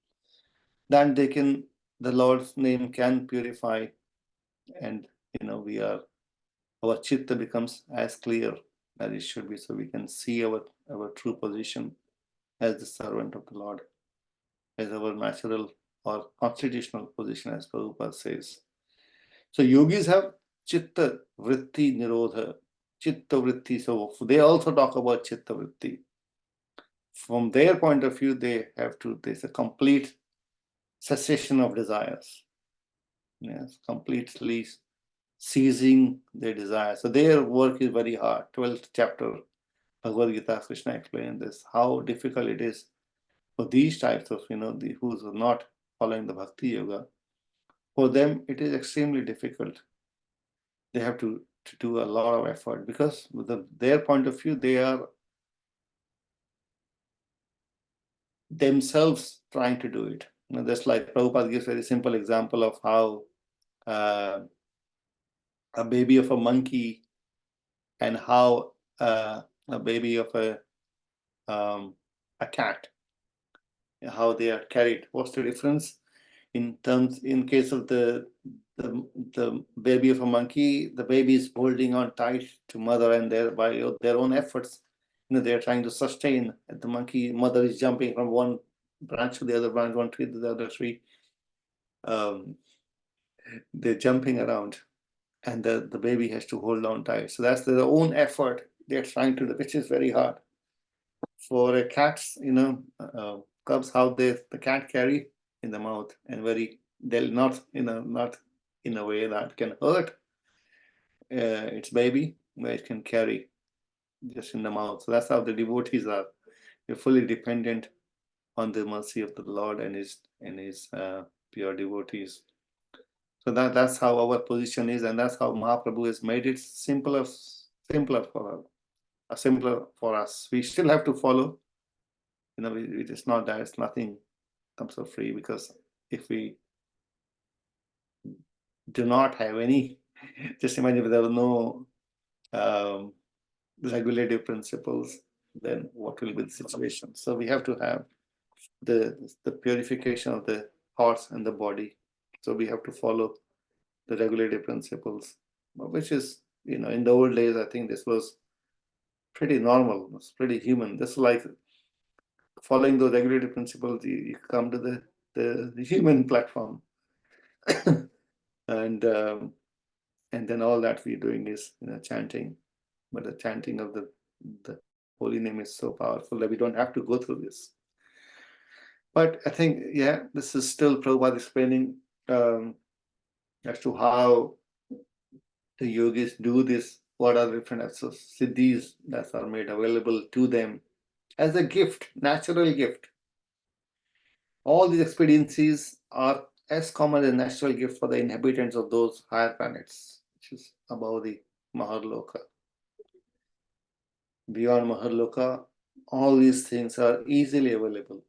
Then the Lord's name can purify, and you know, our chitta becomes as clear as it should be, so we can see our true position as the servant of the Lord, as our natural or constitutional position, as Prabhupada says. So yogis have chitta vritti nirodha, chitta vritti. So they also talk about chitta vritti. From their point of view, there's a complete cessation of desires. Yes, completely ceasing their desires. So their work is very hard. 12th chapter Bhagavad Gita, Krishna explained this, how difficult it is for these types of, you know, who's not following the Bhakti Yoga. For them, it is extremely difficult. They have to do a lot of effort because with their point of view, they are themselves trying to do it. You know, that's like Prabhupada gives a very simple example of how a baby of a monkey and how a baby of a cat, how they are carried. What's the difference in case of the baby of a monkey? The baby is holding on tight to mother, and by their own efforts, you know, they are trying to sustain. The monkey mother is jumping from one branch to the other branch, one tree to the other tree. They're jumping around, and the baby has to hold on tight. So that's their own effort they're trying to do, which is very hard. For a cat's, you know, cubs, how the cat carry in the mouth, and they'll not, you know, not in a way that can hurt its baby, but it can carry just in the mouth. So that's how the devotees are. They're fully dependent on the mercy of the Lord and his pure devotees. So that's how our position is, and that's how Mahaprabhu has made it simpler for us. We still have to follow. You know, it is not that it's nothing comes for free, because if we do not have any, just imagine if there were no regulative principles, then what will be the situation? So we have to have the purification of the thoughts and the body. So we have to follow the regulative principles, which is, you know, in the old days, I think this was pretty normal, it's pretty human. This is like following the regulative principles, you come to the human platform. and then all that we're doing is, you know, chanting. But the chanting of the holy name is so powerful that we don't have to go through this. But I think, yeah, this is still Prabhupada explaining as to how the yogis do this, what are different siddhis that are made available to them as a gift, natural gift. All these experiences are as common as a natural gift for the inhabitants of those higher planets, which is above the Maharloka. Beyond Maharloka, all these things are easily available.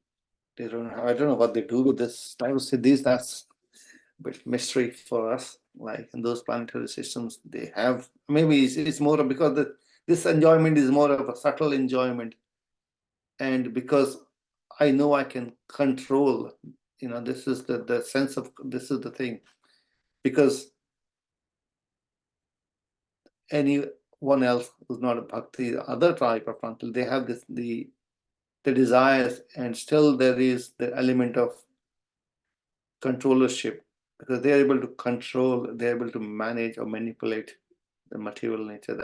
I don't know what they do with this type of siddhis. That's a bit mystery for us. Like in those planetary systems, they have, maybe it's more because this enjoyment is more of a subtle enjoyment, and because I know I can control, you know, this is the sense of, this is the thing, because one else who's not a bhakti, the other type of frontal, they have the desires, and still there is the element of controllership, because they are able to control, they're able to manage or manipulate the material nature.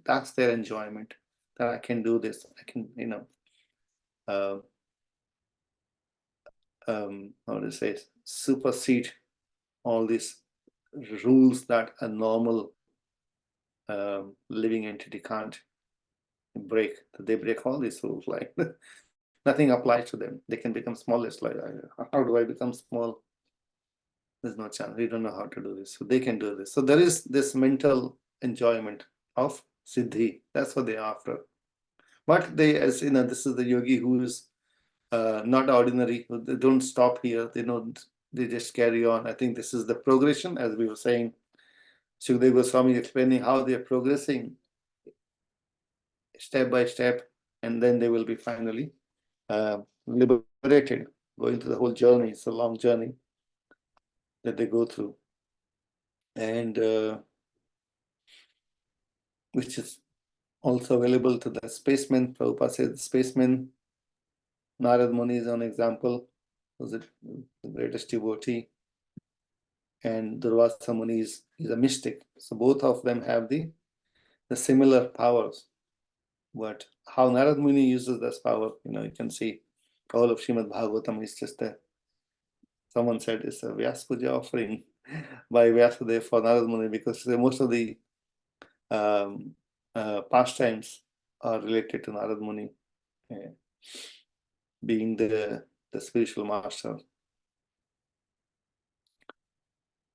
That's their enjoyment, that I can do this, I can, how to say it, supersede all these rules that a normal living entity can't break. They break all these rules, like nothing applies to them. They can become smallest. Like, how do I become small? There's no chance. We don't know how to do this. So they can do this. So there is this mental enjoyment of siddhi. That's what they're after. But they, as this is the yogi who is not ordinary. They don't stop here. They just carry on. I think this is the progression, as we were saying. Sukadeva Goswami explaining how they are progressing step by step, and then they will be finally liberated, going through the whole journey. It's a long journey that they go through, and which is also available to the spacemen. Prabhupada said the spacemen, Narad Muni is an example, was the greatest devotee, and Durvasa Muni is a mystic. So both of them have the similar powers. But how Narad Muni uses this power, you can see all of Srimad Bhagavatam is just someone said it's a Vyas Puja offering by Vyasadeva for Narad Muni, because most of the pastimes are related to Narad Muni being the spiritual master.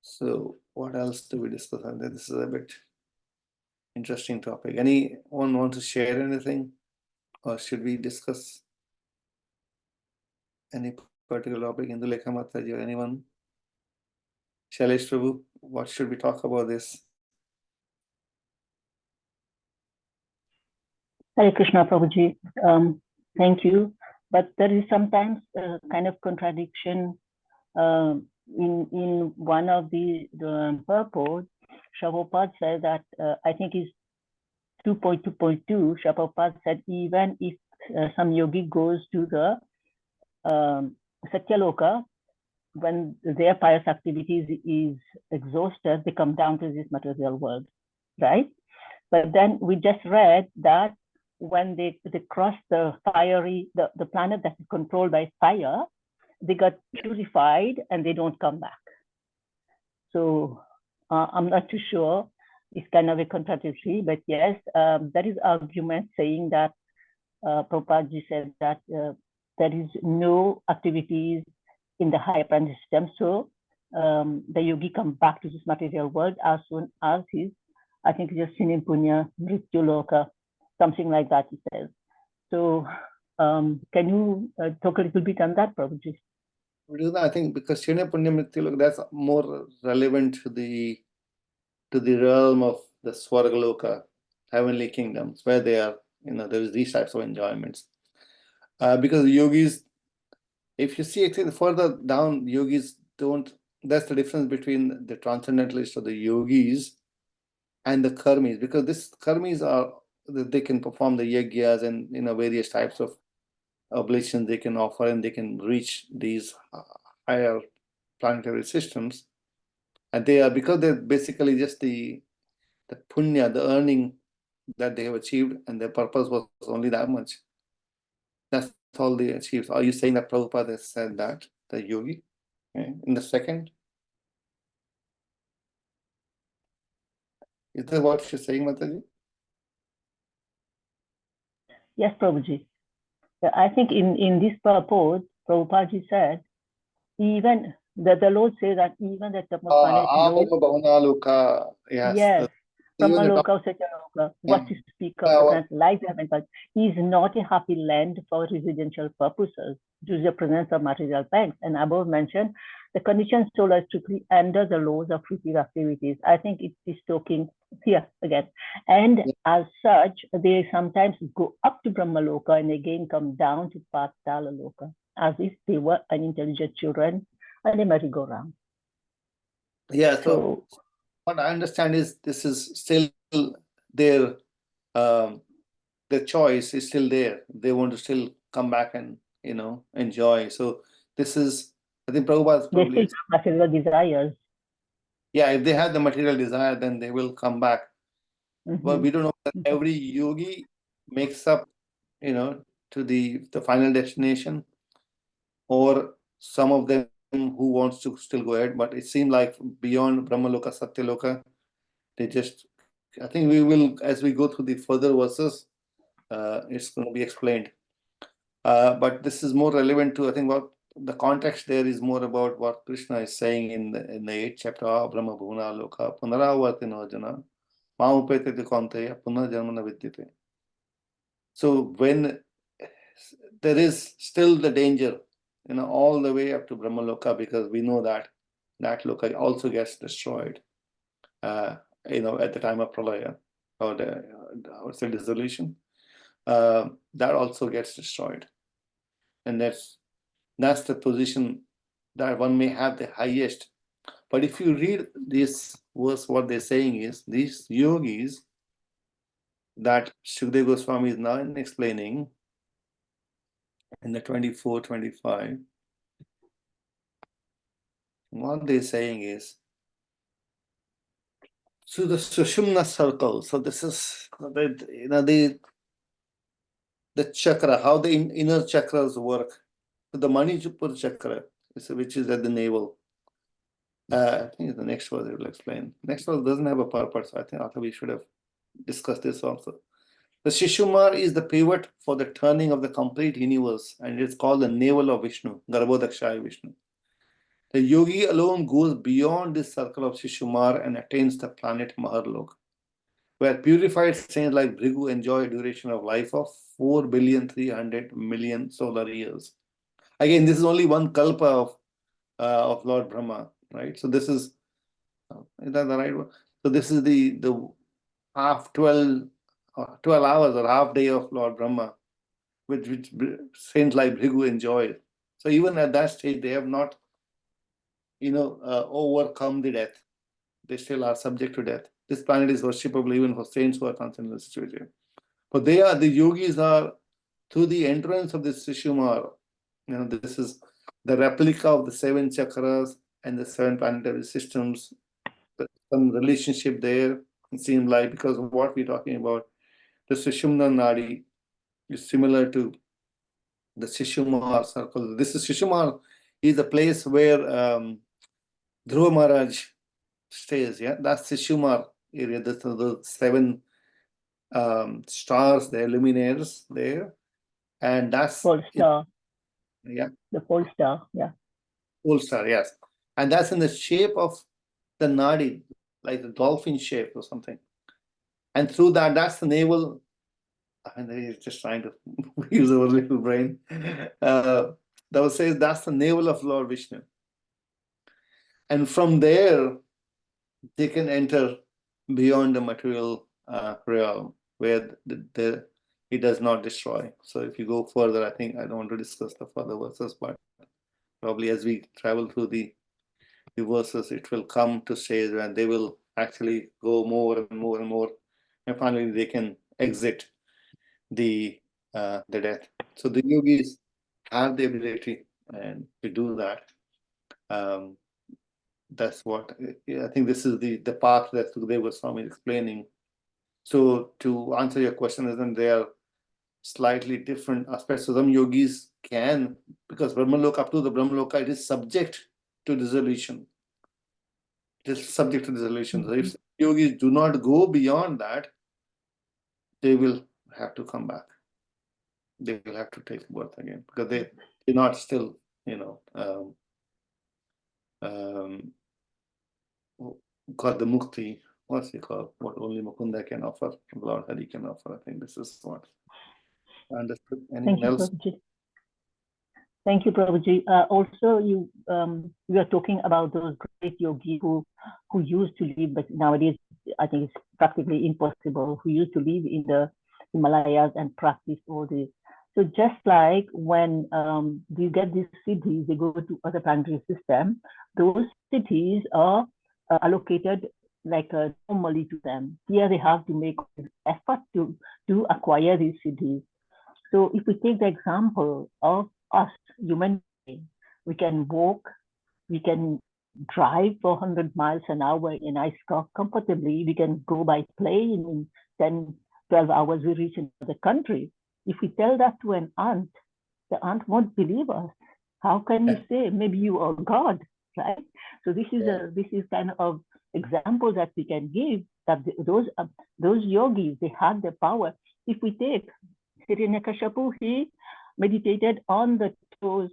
So what else do we discuss on that? This is a bit interesting topic. Anyone want to share anything, or should we discuss any particular topic? Indulekha Mataji or anyone? Shailesh Prabhu, what should we talk about this? Hare Krishna, Prabhuji. Thank you. But there is sometimes a kind of contradiction in one of the purport. Prabhupada said that, I think is 2.2.2, Prabhupada said even if some yogi goes to the Satyaloka, when their pious activities is exhausted, they come down to this material world, right? But then we just read that when they cross the planet that is controlled by fire, they got purified and they don't come back. So I'm not too sure. It's kind of a contradictory, but yes, there is argument saying that Prabhupada said that there is no activities in the higher planet system. So the yogi comes back to this material world as soon as he's, I think just Sinim Punya, Mrityu Loka, something like that, he says. So can you talk a little bit on that, Prabhuji? I think because Shina Punya Mrityu Loka, that's more relevant to the realm of the Swargaloka, heavenly kingdoms, where they are, there's these types of enjoyments. Because the yogis, if you see further down, yogis don't, that's the difference between the transcendentalists or the yogis and the karmis, because this karmis are, they can perform the yagyas and various types of oblations they can offer, and they can reach these higher planetary systems, and they are, because they're basically just the punya, the earning that they have achieved, and their purpose was only that much. That's all they achieved. Are you saying that Prabhupada has said that, the yogi, in the second? Is that what you're saying, Mataji? Yes, Prabhuji. I think in this purport, Prabhupada said, even the Lord says that even the planet yes, Brahmaloka or Satyaloka, what to speak of the planet like the heaven, but is not a happy land for residential purposes due to the presence of material pangs. And above mentioned, the conditions soul are strictly under the laws of fruitive activities. I think it is talking here again. And as such, they sometimes go up to Brahmaloka and again come down to Patala Loka, as if they were unintelligent children and a merry-go-round. Yeah, so what I understand is this is still their the choice is still there. They want to still come back and, enjoy. So this is, I think Prabhupada They probably, still have material desires. yeah, if they have the material desire, then they will come back. But we don't know that every yogi makes up, to the final destination, or some of them who wants to still go ahead. But it seemed like beyond Brahmaloka, Satyaloka, they just, I think we will, as we go through the further verses, it's going to be explained. But this is more relevant to, I think, what the context there is more about what Krishna is saying in the 8th chapter of Brahma Bhuna Loka Punaravartino Jana Maupete Konteya Punarjanmana Vidyate. So when there is still the danger, all the way up to Brahma Loka, because we know that Loka also gets destroyed, at the time of Pralaya, or the dissolution, that also gets destroyed. And that's the position that one may have the highest. But if you read this verse, what they're saying is, these yogis that Shukdev Goswami is now explaining in the 24, 25, what they're saying is, so the Sushumna circle, so this is, the chakra, how the inner chakras work. The Manipur chakra, which is at the navel. I think the next verse it will explain. Next verse doesn't have a purpose. I think we should have discussed this also. The Shishumar is the pivot for the turning of the complete universe, and it's called the navel of Vishnu, Garbhodakshaya Vishnu. The yogi alone goes beyond this circle of Shishumar and attains the planet Maharlok, where purified saints like Bhrigu enjoy a duration of life of 4,300,000,000 solar years. Again, this is only one kalpa of Lord Brahma, right? So this is that the right one? So this is the half 12 hours or half day of Lord Brahma, which saints like Bhrigu enjoy. So even at that stage, they have not, overcome the death. They still are subject to death. This planet is worshipable even for saints who are transcending the situation. But the yogis are, through the entrance of this Shishumar, this is the replica of the 7 chakras and the 7 planetary systems. Some relationship there, it seems like, because of what we're talking about. The Sushumna Nadi is similar to the Shishumar circle. This is Shishumar is the place where Dhruva Maharaj stays. Yeah, that's Shishumar area. That's the 7 stars, the luminaires there, and that's Pole star. Yeah, The pole star. Yeah. Pole star. Yes, and that's in the shape of the Nadi, like the dolphin shape or something. And through that's the navel. And he's just trying to use our little brain. That will say that's the navel of Lord Vishnu. And from there, they can enter beyond the material realm, where it does not destroy. So if you go further, I think I don't want to discuss the further verses, but probably as we travel through the verses, it will come to stage when they will actually go more and more and more, and finally they can exit the death. So the yogis have the ability and to do that. That's what I think. This is the path that Sukadeva Goswami is explaining. So to answer your question, isn't there slightly different aspects? So some yogis can, because Brahmaloka, up to the Brahmaloka, it is subject to dissolution. It is subject to dissolution. So if yogis do not go beyond that, they will have to come back. They will have to take birth again, because they're not still, got the mukti. What's it called? What only Mukunda can offer, Lord Hari can offer. I think this is what I understood. Anyone else? Prabhuji. Thank you, Prabhuji. Also, you are talking about those great yogis who used to live, but nowadays I think it's practically impossible, who used to live in the Himalayas and practice all this. So just like when you get these cities, they go to other planetary system, those cities are allocated like normally to them. Here they have to make effort to acquire these cities. So if we take the example of us, human beings, we can walk, we can drive for 100 miles an hour in a nice car comfortably. We can go by plane in 10, 12 hours, we reach another country. If we tell that to an ant, the ant won't believe us. How can you say maybe you are God, right? So this is kind of example that we can give, that those yogis, they had the power. If we take Hiranyakashipu, he meditated on the toes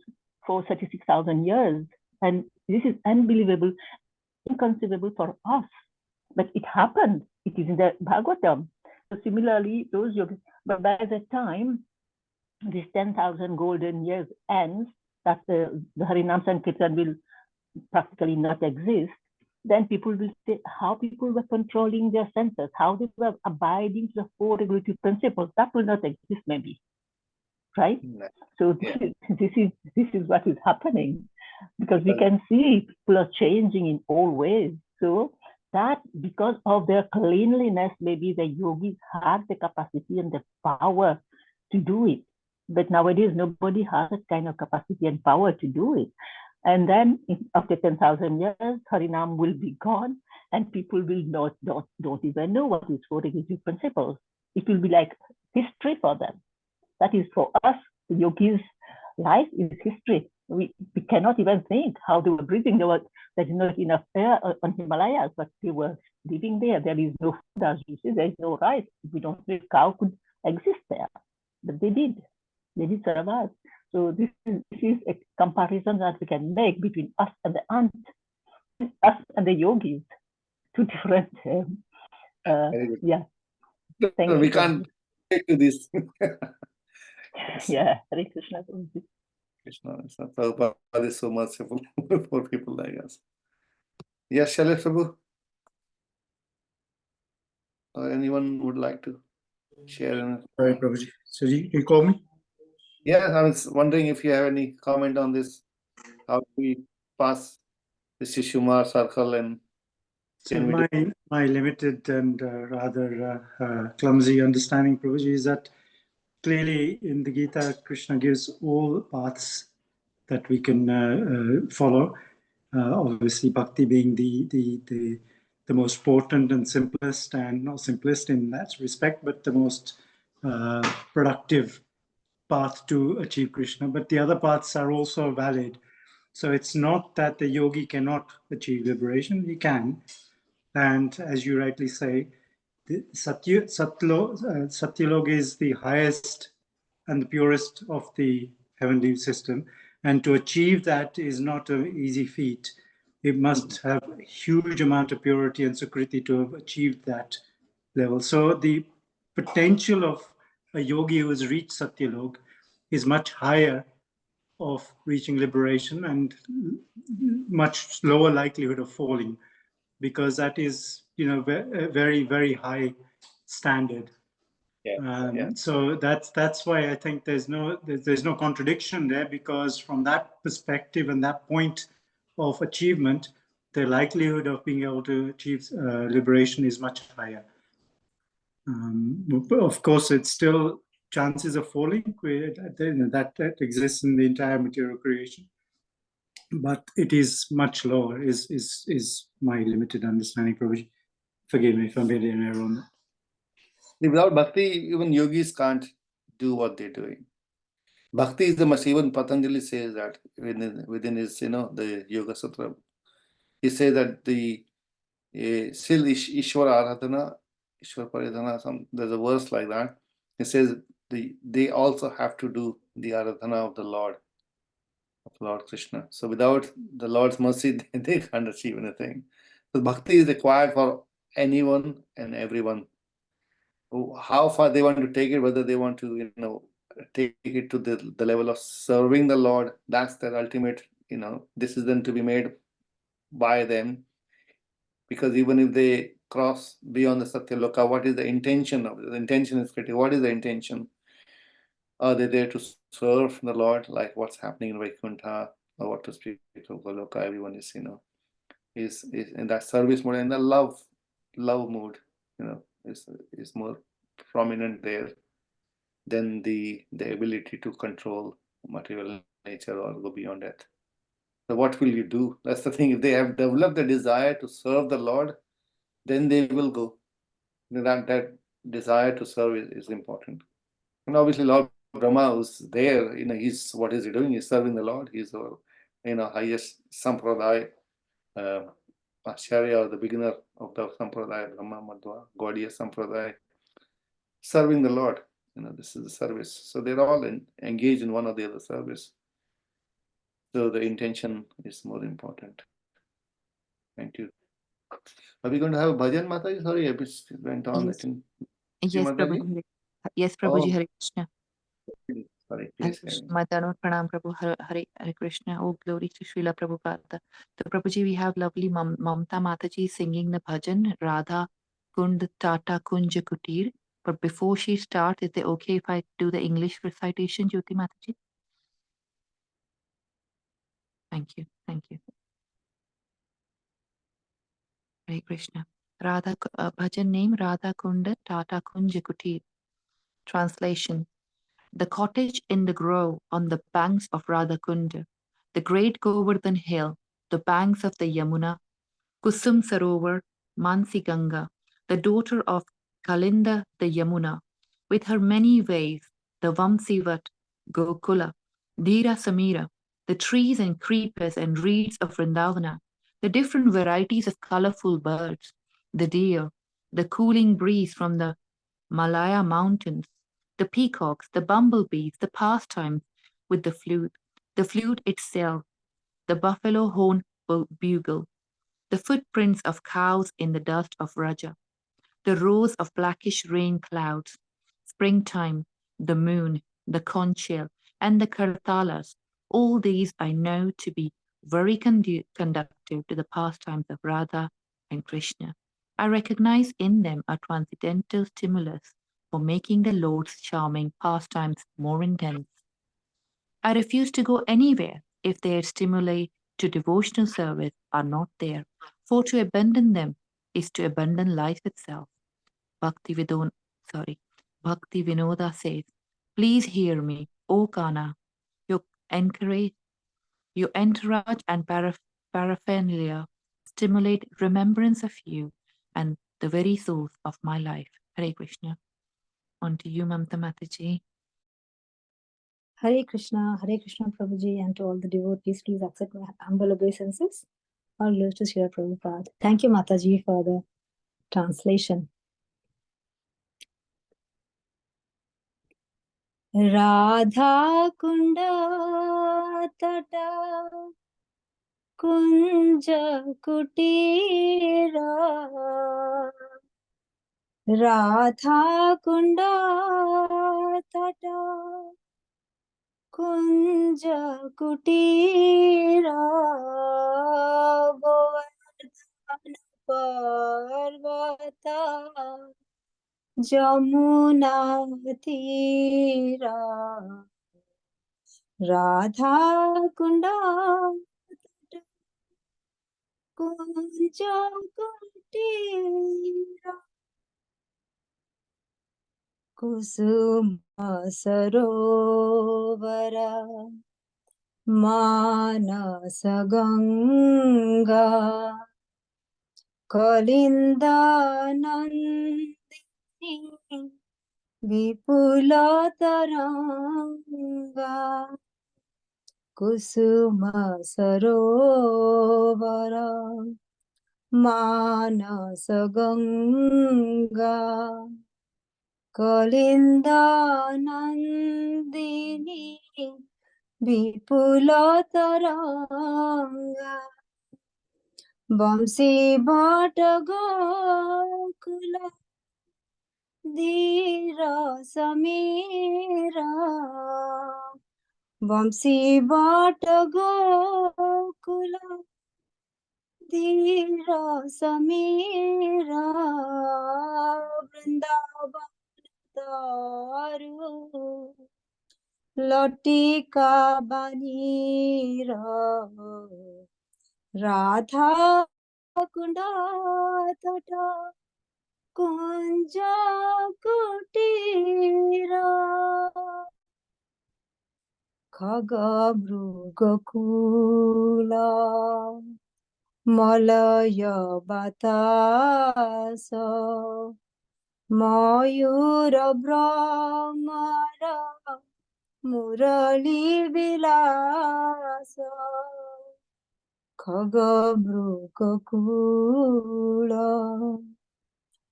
for 36,000 years, and this is unbelievable, inconceivable for us, but it happened. It is in the Bhagavatam. So similarly, those yogis, but by the time this 10,000 golden years ends, that the Harinam Sankirtan will practically not exist, then people will say how people were controlling their senses, how they were abiding to the four regulative principles. That will not exist, maybe, right? So this is what is happening, because we can see people are changing in all ways. So that because of their cleanliness, maybe the yogis had the capacity and the power to do it. But nowadays, nobody has that kind of capacity and power to do it. And then after 10,000 years, Harinam will be gone, and people will don't even know what is four regulative principles. It will be like history for them. That is, for us, the yogis' life is history. We cannot even think how they were breathing. There is not enough air on Himalayas, but they were living there. There is no food, as you see, there is no rice. If we don't think cow could exist there, but they did. They did survive. So this is a comparison that we can make between us and the ant, us and the yogis. Two different, yeah. Thank we can't take to this. Yeah, Hare Krishna. Krishna, Prabhupada is so merciful for people like us. Yes, Shailesh Prabhu? Or anyone would like to share? Sorry, Prabhuji. So you call me? Yeah, I was wondering if you have any comment on this, how do we pass the Shishumar circle, and so my limited and rather clumsy understanding, Prabhuji, is that clearly in the Gita, Krishna gives all paths that we can follow. Obviously, bhakti being the most potent and simplest, and not simplest in that respect, but the most productive path to achieve Krishna. But the other paths are also valid. So it's not that the yogi cannot achieve liberation, he can. And as you rightly say, the Satyalok is the highest and the purest of the heavenly system. And to achieve that is not an easy feat. It must have a huge amount of purity and sukriti to have achieved that level. So the potential of a yogi who has reached Satyalok is much higher of reaching liberation and much lower likelihood of falling, because that is, a very, very high standard. So that's why I think there's no contradiction there, because from that perspective and that point of achievement, the likelihood of being able to achieve liberation is much higher. Of course, it's still chances of falling that exists in the entire material creation, but it is much lower. Is my limited understanding, Prabhuji. Forgive me if I'm being in error on that. Without bhakti, even yogis can't do what they're doing. Bhakti is the most, even Patanjali says that within his, the Yoga Sutra. He says that the still Ishvara Aradhana, Ishvara Paridhana, there's a verse like that. It says they also have to do the Aradhana of the Lord Krishna. So without the Lord's mercy, they can't achieve anything. So bhakti is required for anyone and everyone. How far they want to take it, whether they want to, take it to the level of serving the Lord, that's their ultimate, decision to be made by them. Because even if they cross beyond the Satyaloka, what is the intention of it? The intention is critical. What is the intention? Are they there to serve the Lord, like what's happening in Vaikuntha, or what to speak of Goloka? Everyone is, is in that service mode and the love love mood, is more prominent there than the ability to control material nature or go beyond that. So what will you do? That's the thing. If they have developed the desire to serve the Lord, then they will go. That desire to serve is important. And obviously Lord Brahma who's there, what is he doing? He's serving the Lord. He's the highest sampradaya, Acharya, or the beginner of the sampradaya, Brahma, Madhva, Gaudiya sampradaya, serving the Lord. This is the service. So they're all engaged in one or the other service. So the intention is more important. Thank you. Are we going to have a bhajan, Mataji? Sorry, I went on. Yes. I think. Yes, Mataji? Prabhuji. Yes, Prabhuji, Oh, Hare Krishna. sorry, Hare please. Krishna. Madano Pranam Prabhu, Hare Krishna. Oh, glory to Srila Prabhupada. So, Prabhuji, we have lovely Mamta Mataji singing the bhajan, Radha Kund Tata Kunja Kutir. But before she starts, is it okay if I do the English recitation, Jyoti Mataji? Thank you. Thank you. Hare Krishna. Radha bhajan name Radha Kunda Tata Kunja Kutir. Translation. The cottage in the grove on the banks of Radhakunda, the great Govardhan hill, the banks of the Yamuna, Kusum Sarovar, Mansi Ganga, the daughter of Kalinda the Yamuna, with her many waves, the Vamsivat, Gokula, Dhira Samira, the trees and creepers and reeds of Vrindavana, the different varieties of colorful birds, the deer, the cooling breeze from the Malaya mountains, the peacocks, the bumblebees, the pastimes with the flute itself, the buffalo horn bugle, the footprints of cows in the dust of Raja, the rows of blackish rain clouds, springtime, the moon, the conch shell, and the kartalas, all these I know to be very conducive to the pastimes of Radha and Krishna. I recognize in them a transcendental stimulus for making the Lord's charming pastimes more intense. I refuse to go anywhere if their stimuli to devotional service are not there, for to abandon them is to abandon life itself. Bhakti Vinoda says, please hear me, O Kana, your encourage, your entourage and paraphernalia stimulate remembrance of you and the very source of my life. Hare Krishna. On to you, Mamta Mataji. Hare Krishna Prabhuji, and to all the devotees, please accept my humble obeisances. All glories to Srila Prabhupada. Thank you, Mataji, for the translation. Radha Kunda Tata Kunja Kutira, Radha Kunda Tata Kunja Kutira, Govardhana Parvata Jamuna Tira, Radha Kunda Kunja Kutira, Kusuma Sarovara Manasa Ganga Kalinda Nandini Vipula Taranga Kusuma Sarovara Manasa Ganga Kalinda Nandini Vipula Taranga Vamsi Bhatta Gokula Dhira Samira Vamsi Bhatta Gokula Dhira Samira Vrindavan Daru Latika Banira Radha kunda tata kunja kutira khaga mrugakula malaya batasa mayura brahmara murali vilasa khaga mrugakula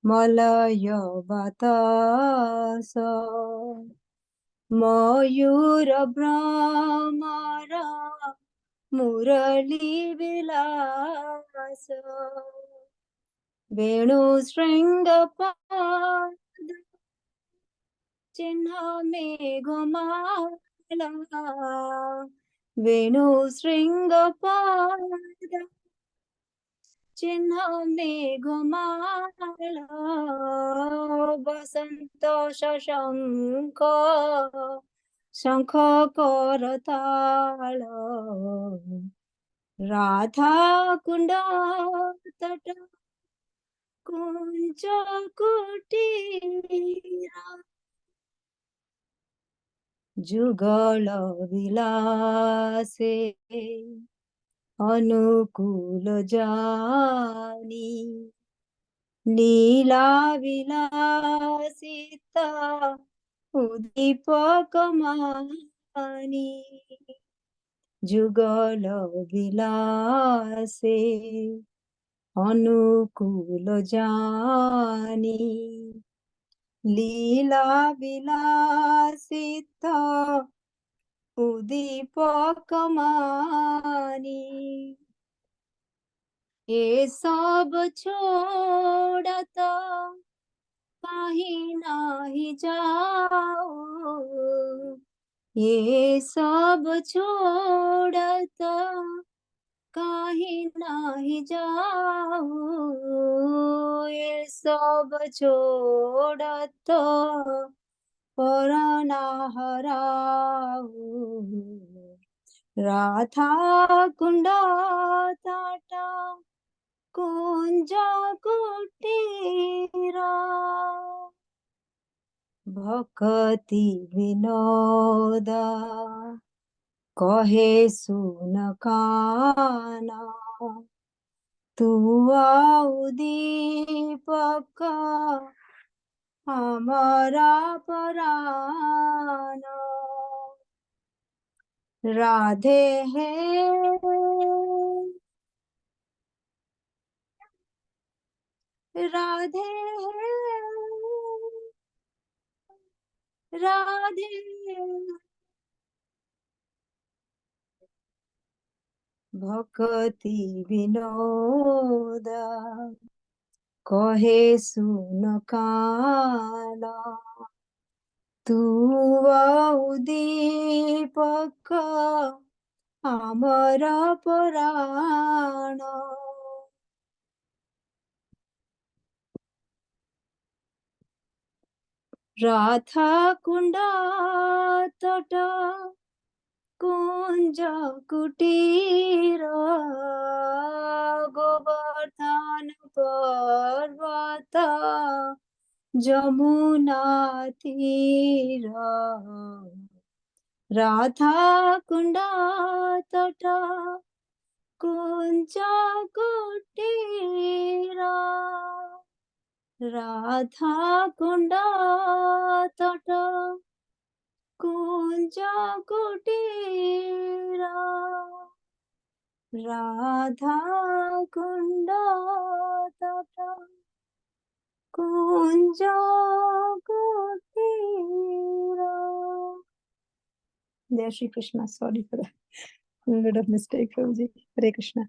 malaya batasa mayura brahmara murali vilasa venu stringapad चिन्ह में घुमाला वेणु श्रृंगपाद चिन्ह में घुमाला बसंत शशंख शंख करताल राधा कुंड तट कुंज कुटीरा जुगल विलासे अनुकूल जानी लीला विलासिता उदीपक मानी जुगल विलासे अनुकूल जानी लीला विलासिता उदीपक मानी ये सब छोड़ता कहीं नहीं जाओ ये सब छोड़ता कहीं नहीं जाओ ये सब छोड़ता पराना हराओ राधा कुंडा ताटा कुंज कुटीरा भक्ति विनोदा कहे सुन काना तू दीपक हमारा परान राधे है राधे है राधे भक्ति विनोदा कहे सुन काना तू दीपक अमर पुराण राधा कुंडा तट कुंज कुटीर गोवर्धन पर्वत जमुना तीर राधा कुंडा तट कुंज कुटीर राधा कुंडा तट कुंज कुटीरा राधा कुंडा तट कुंज कुटीरा. Jai Shri Krishna. Sorry for that. A little bit of mistake, Prabhuji. Hare Krishna.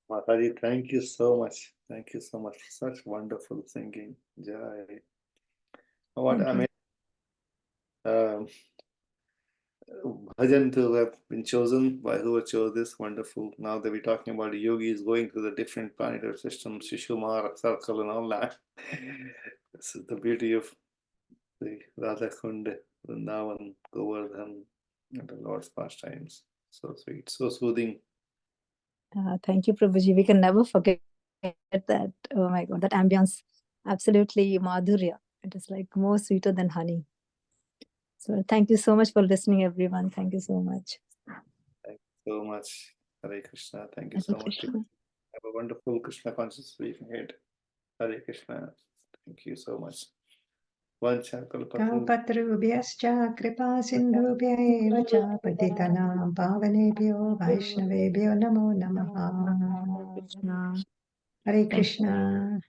Mataji, thank you so much. Thank you so much for such wonderful singing. Jai. What Thank you. Bhajan to have been chosen by whoever chose this. Wonderful. Now that we're talking about yogis going to the different planetary systems, Shishumar, circle, and all that. This is the beauty of the Radha Kund, Vrindavan, Govardhan, and the Lord's pastimes. So sweet, so soothing. Thank you, Prabhuji. We can never forget that, oh my God, that ambience, absolutely madhurya. It is like more sweeter than honey. So thank you so much for listening, everyone. Thank you so much. Thank you so much. Hare Krishna. Thank you Hare so much. Krishna. Have a wonderful Krishna conscious week ahead. Hare Krishna. Thank you so much. कल्पतरुभ्यश्च कृपा सिन्धुभ्य एव च पतितनां पावनेभ्यो वैष्णवेभ्यो नमो नमः. Krishna. Hare Thank you. Krishna.